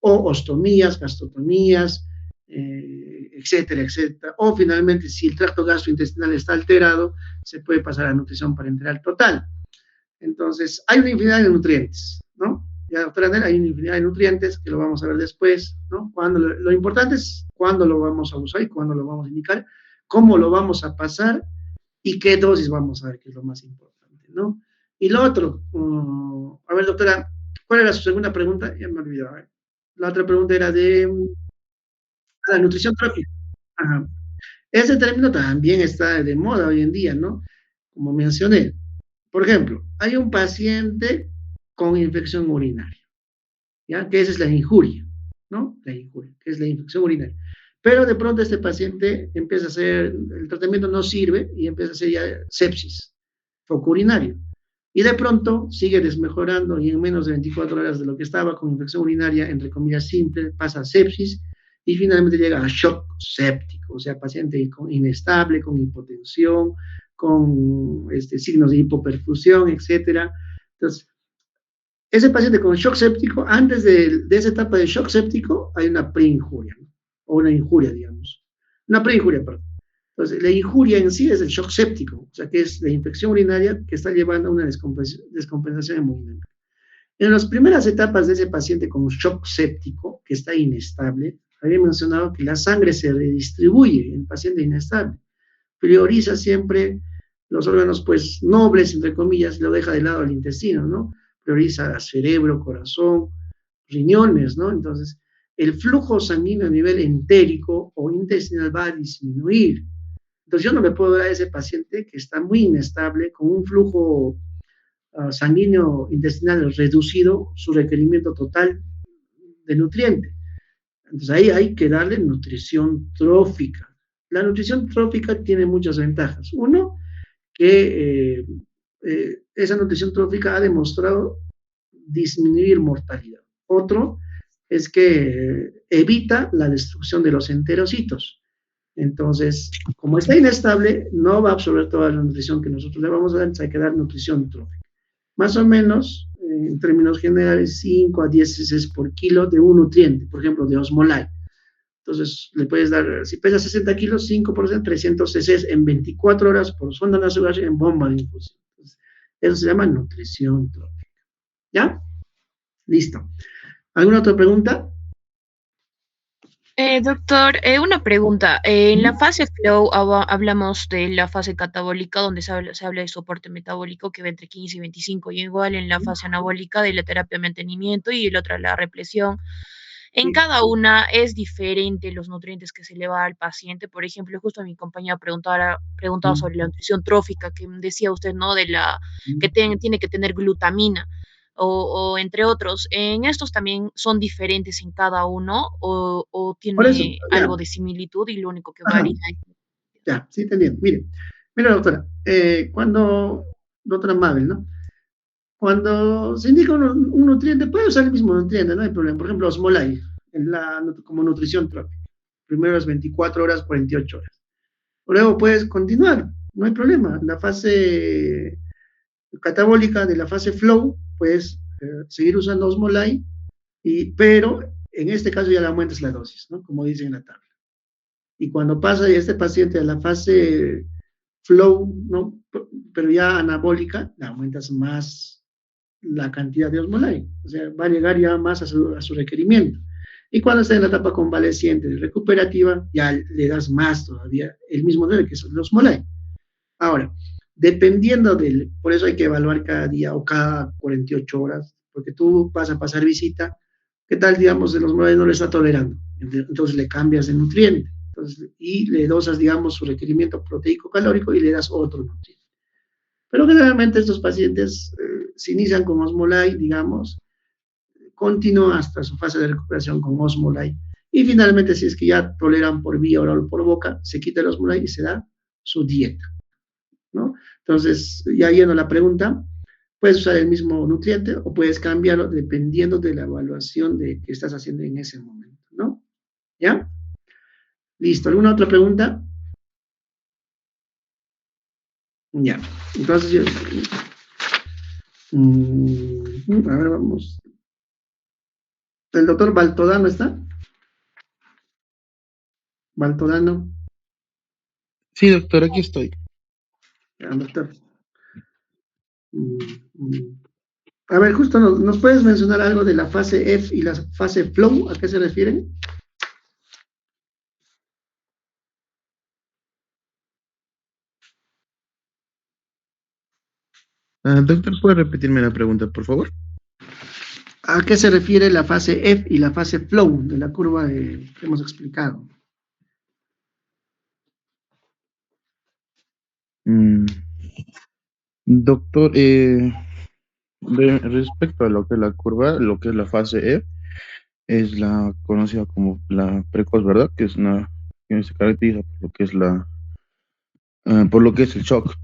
o ostomías, gastroctomías, etcétera, etcétera. O finalmente, si el tracto gastrointestinal está alterado, se puede pasar a nutrición parenteral total. Entonces, hay una infinidad de nutrientes, ¿no? Ya, doctora Anel, hay una infinidad de nutrientes que lo vamos a ver después, ¿no? Lo importante es cuándo lo vamos a usar y cuándo lo vamos a indicar, cómo lo vamos a pasar y qué dosis vamos a ver, que es lo más importante, ¿no? Y lo otro, a ver, doctora, ¿cuál era su segunda pregunta? Ya me olvidé. La otra pregunta era de la nutrición trófica. Ajá. Ese término también está de moda hoy en día, ¿no? Como mencioné. Por ejemplo, hay un paciente con infección urinaria, ¿ya? Que esa es la injuria, ¿no? La injuria, que es la infección urinaria. Pero de pronto este paciente empieza a hacer, el tratamiento no sirve y empieza a hacer ya sepsis, foco urinario. Y de pronto sigue desmejorando y en menos de 24 horas de lo que estaba con infección urinaria, entre comillas simple, pasa a sepsis y finalmente llega a shock séptico, o sea, paciente inestable, con hipotensión, con signos de hipoperfusión, etcétera. Entonces, ese paciente con shock séptico, antes de esa etapa de shock séptico, hay una preinjuria, ¿no? O una injuria, digamos. Una preinjuria, perdón. Entonces, la injuria en sí es el shock séptico, o sea, que es la infección urinaria que está llevando a una descompensación hemodinámica. En las primeras etapas de ese paciente con shock séptico, que está inestable, había mencionado que la sangre se redistribuye en el paciente inestable. Prioriza siempre los órganos, pues, nobles, entre comillas, y lo deja de lado al intestino, ¿no? Prioriza cerebro, corazón, riñones, ¿no? Entonces, el flujo sanguíneo a nivel entérico o intestinal va a disminuir. Entonces, yo no le puedo dar a ese paciente que está muy inestable, con un flujo sanguíneo intestinal reducido, su requerimiento total de nutriente. Entonces, ahí hay que darle nutrición trófica. La nutrición trófica tiene muchas ventajas. Uno, que esa nutrición trófica ha demostrado disminuir mortalidad. Otro es que evita la destrucción de los enterocitos. Entonces, como está inestable, no va a absorber toda la nutrición que nosotros le vamos a dar, entonces hay que dar nutrición trófica. Más o menos, en términos generales, 5 a 10 cc por kilo de un nutriente, por ejemplo, de osmolay. Entonces, le puedes dar, si pesa 60 kilos, 5%, 300 cc en 24 horas por sonda nasogástrica en bomba de infusión. Entonces, eso se llama nutrición trófica. ¿Ya? Listo. ¿Alguna otra pregunta? Doctor, una pregunta. En la fase flow hablamos de la fase catabólica, donde se habla de soporte metabólico que va entre 15 y 25, y igual en la fase anabólica de la terapia de mantenimiento y la otra la represión. En cada una es diferente los nutrientes que se le va al paciente. Por ejemplo, justo mi compañera preguntaba sobre la nutrición trófica, que decía usted, ¿no? De la que tiene que tener glutamina. O entre otros, ¿en estos también son diferentes en cada uno o Por eso, tiene ya. algo de similitud y lo único que Ajá. varía? Ya, sí, te entiendo. Mire, doctora, doctora Mabel, ¿no? Cuando se indica un nutriente, puede usar el mismo nutriente, no hay problema. Por ejemplo, osmolay, como nutrición trópica. Primero es 24 horas, 48 horas. Luego puedes continuar, no hay problema. La fase catabólica de la fase flow, puedes seguir usando osmolay, pero en este caso ya le aumentas la dosis, ¿no? Como dice en la tabla. Y cuando pasa este paciente a la fase flow, ¿no? Pero ya anabólica, le aumentas más la cantidad de osmolay, o sea, va a llegar ya más a su requerimiento. Y cuando está en la etapa convaleciente y recuperativa, ya le das más todavía, el mismo nivel que es el osmolay. Ahora, dependiendo por eso hay que evaluar cada día o cada 48 horas, porque tú vas a pasar visita, ¿qué tal, digamos, el osmolay no le está tolerando? Entonces le cambias de nutriente, y le dosas, digamos, su requerimiento proteico calórico y le das otro nutriente. Pero generalmente estos pacientes se inician con osmolay, digamos, continúa hasta su fase de recuperación con osmolay. Y finalmente, si es que ya toleran por vía oral o por boca, se quita el osmolay y se da su dieta, ¿no? Entonces, ya yendo a la pregunta, puedes usar el mismo nutriente o puedes cambiarlo dependiendo de la evaluación que estás haciendo en ese momento, ¿no? ¿Ya? Listo. ¿Alguna otra pregunta? Ya. Entonces, A ver, vamos. ¿El doctor Baltodano está? Baltodano. Sí, doctor, aquí estoy. Ya, doctor. A ver, justo nos puedes mencionar algo de la fase F y la fase flow, ¿a qué se refieren? Doctor, ¿puede repetirme la pregunta, por favor? ¿A qué se refiere la fase F y la fase flow de la curva que hemos explicado? Doctor, respecto a lo que es la curva, lo que es la fase E, es la conocida como la precoz, ¿verdad? Que es una que se caracteriza por lo que es por lo que es el shock.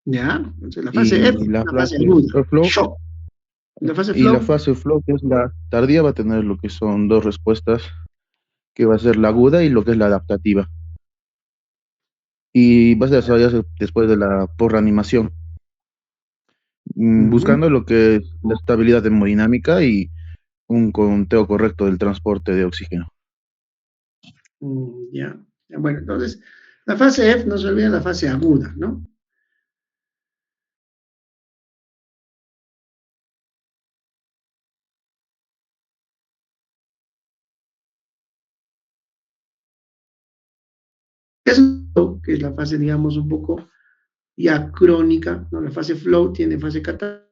Ya, entonces la fase F es La una fase fase aguda, flow shock. La fase y la flow, fase flow, que es la tardía, va a tener lo que son dos respuestas, que va a ser la aguda y lo que es la adaptativa. Y va a desarrollarse después de la reanimación, buscando lo que es la estabilidad hemodinámica y un conteo correcto del transporte de oxígeno. ya. Bueno, entonces, la fase F no se olvida la fase aguda, ¿no? Que es la fase, digamos, un poco ya crónica, ¿no? La fase flow tiene fase catálica.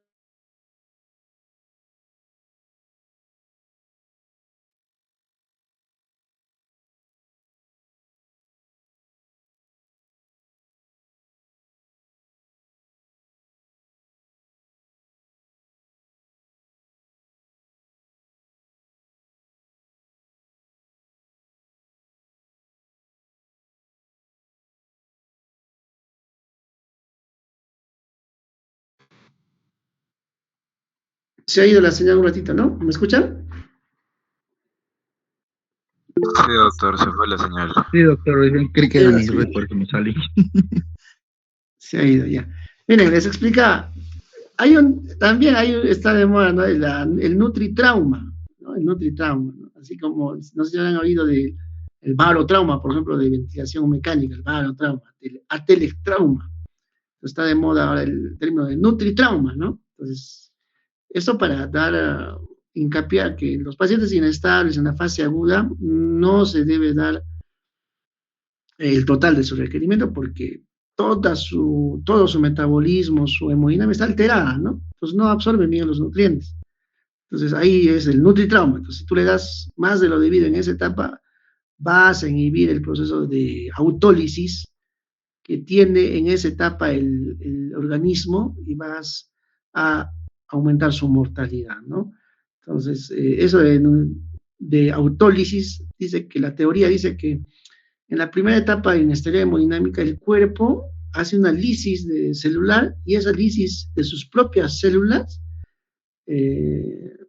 Se ha ido la señal un ratito, ¿no? ¿Me escuchan? Sí, doctor, se fue la señal. Sí, doctor, creí que era mi red, por eso me salí. Se ha ido ya. Miren, les explica. También está de moda, ¿no? El nutritrauma, ¿no? El nutritrauma, ¿no? Así como, no sé si han oído del barotrauma, por ejemplo, de ventilación mecánica, el barotrauma, el atelectrauma. Está de moda ahora el término de nutritrauma, ¿no? Entonces, esto para dar hincapié a que los pacientes inestables en la fase aguda no se debe dar el total de su requerimiento porque todo su metabolismo, su hemodinamia está alterada, ¿no? Entonces no absorbe bien los nutrientes. Entonces ahí es el nutritrauma. Entonces si tú le das más de lo debido en esa etapa, vas a inhibir el proceso de autólisis que tiene en esa etapa el organismo y vas a aumentar su mortalidad, ¿no? Entonces, eso de autólisis dice que la teoría dice que en la primera etapa de inestabilidad hemodinámica, el cuerpo hace una lisis celular y esa lisis de sus propias células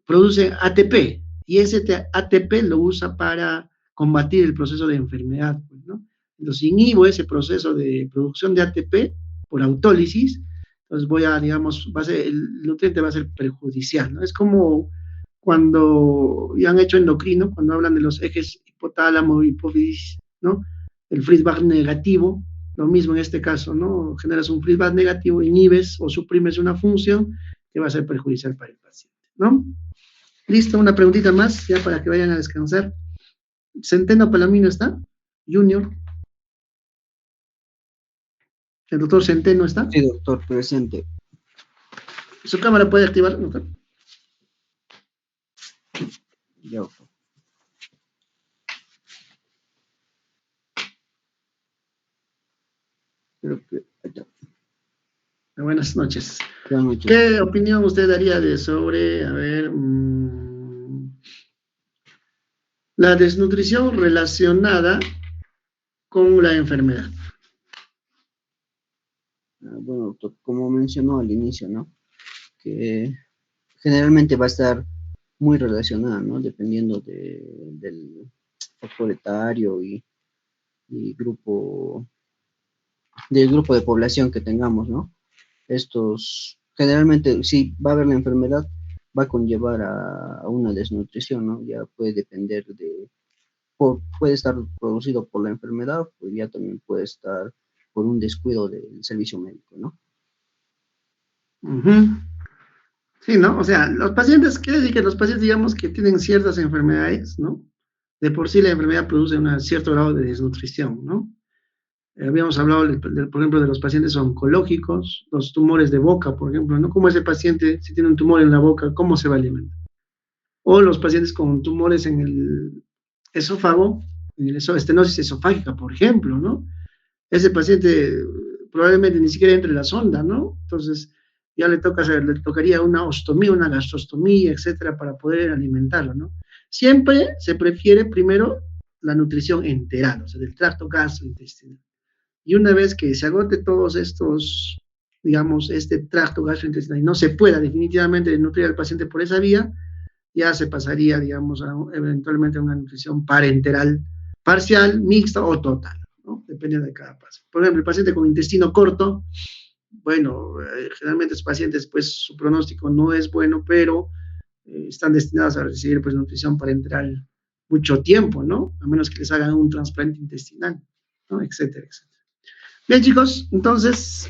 produce ATP y ese ATP lo usa para combatir el proceso de enfermedad, pues, ¿no? Entonces inhibo ese proceso de producción de ATP por autólisis, entonces digamos, el nutriente va a ser perjudicial, ¿no? Es como cuando ya han hecho endocrino, cuando hablan de los ejes hipotálamo, hipófisis, ¿no? El feedback negativo, lo mismo en este caso, ¿no? Generas un feedback negativo, inhibes o suprimes una función que va a ser perjudicial para el paciente, ¿no? Listo, una preguntita más, ya para que vayan a descansar. Centeno Palomino está, Junior. ¿El doctor Centeno está? Sí, doctor, presente. ¿Su cámara puede activar, doctor? Ya, doctor. Creo que... Buenas noches. Buenas noches. ¿Qué opinión usted daría sobre, a ver, la desnutrición relacionada con la enfermedad? Bueno, doctor, como mencionó al inicio, ¿no? Que generalmente va a estar muy relacionada, ¿no? Dependiendo del factor etario y del grupo de población que tengamos, ¿no? Estos generalmente, si va a haber la enfermedad, va a conllevar a una desnutrición, ¿no? Ya puede depender puede estar producido por la enfermedad, pues ya también puede estar por un descuido del servicio médico, ¿no? Ujú. Sí, ¿no? O sea, los pacientes, quiere decir que los pacientes, digamos, que tienen ciertas enfermedades, ¿no? De por sí la enfermedad produce un cierto grado de desnutrición, ¿no? Habíamos hablado, por ejemplo, de los pacientes oncológicos, los tumores de boca, por ejemplo, ¿no? ¿Cómo ese paciente, si tiene un tumor en la boca, cómo se va a alimentar? O los pacientes con tumores en el esófago, en el estenosis esofágica, por ejemplo, ¿no? Ese paciente probablemente ni siquiera entre la sonda, ¿no? Entonces, ya le tocaría una ostomía, una gastrostomía, etcétera, para poder alimentarlo, ¿no? Siempre se prefiere primero la nutrición enteral, o sea, del tracto gastrointestinal. Y una vez que se agote todos estos, digamos, este tracto gastrointestinal y no se pueda definitivamente nutrir al paciente por esa vía, ya se pasaría, digamos, eventualmente a una nutrición parenteral parcial, mixta o total, ¿no? Depende de cada paciente. Por ejemplo, el paciente con intestino corto, bueno, generalmente estos pacientes, pues su pronóstico no es bueno, pero están destinados a recibir, pues, nutrición parenteral mucho tiempo, ¿no? A menos que les hagan un trasplante intestinal, ¿no? Etcétera, etcétera. Bien, chicos, entonces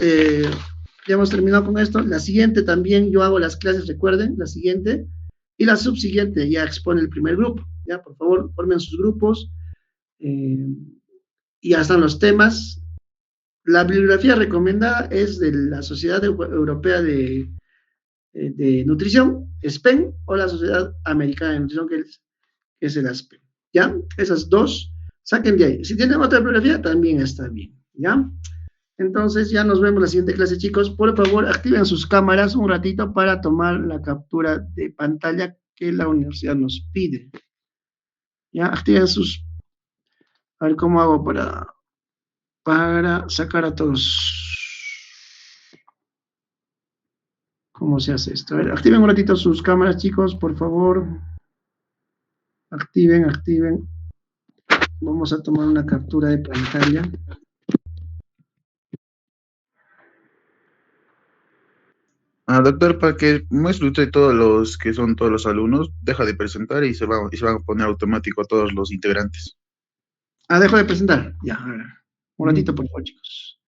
ya hemos terminado con esto. La siguiente también yo hago las clases, recuerden, la siguiente. Y la subsiguiente ya expone el primer grupo. Ya, por favor, formen sus grupos. Y ya están los temas. La bibliografía recomendada es de la Sociedad Europea de Nutrición, SPEN, o la Sociedad Americana de Nutrición, que es el ASPEN. ¿Ya? Esas dos, saquen de ahí. Si tienen otra bibliografía, también está bien. ¿Ya? Entonces ya nos vemos en la siguiente clase, chicos. Por favor, activen sus cámaras un ratito para tomar la captura de pantalla que la universidad nos pide. Ya, activen sus... A ver cómo hago para sacar a todos. ¿Cómo se hace esto? A ver, activen un ratito sus cámaras, chicos, por favor. Activen. Vamos a tomar una captura de pantalla. Doctor, para que muestre usted todos los que son todos los alumnos, deja de presentar y se van a poner automático a todos los integrantes. Dejo de presentar. Ya, a ver. Un ratito, por favor, chicos.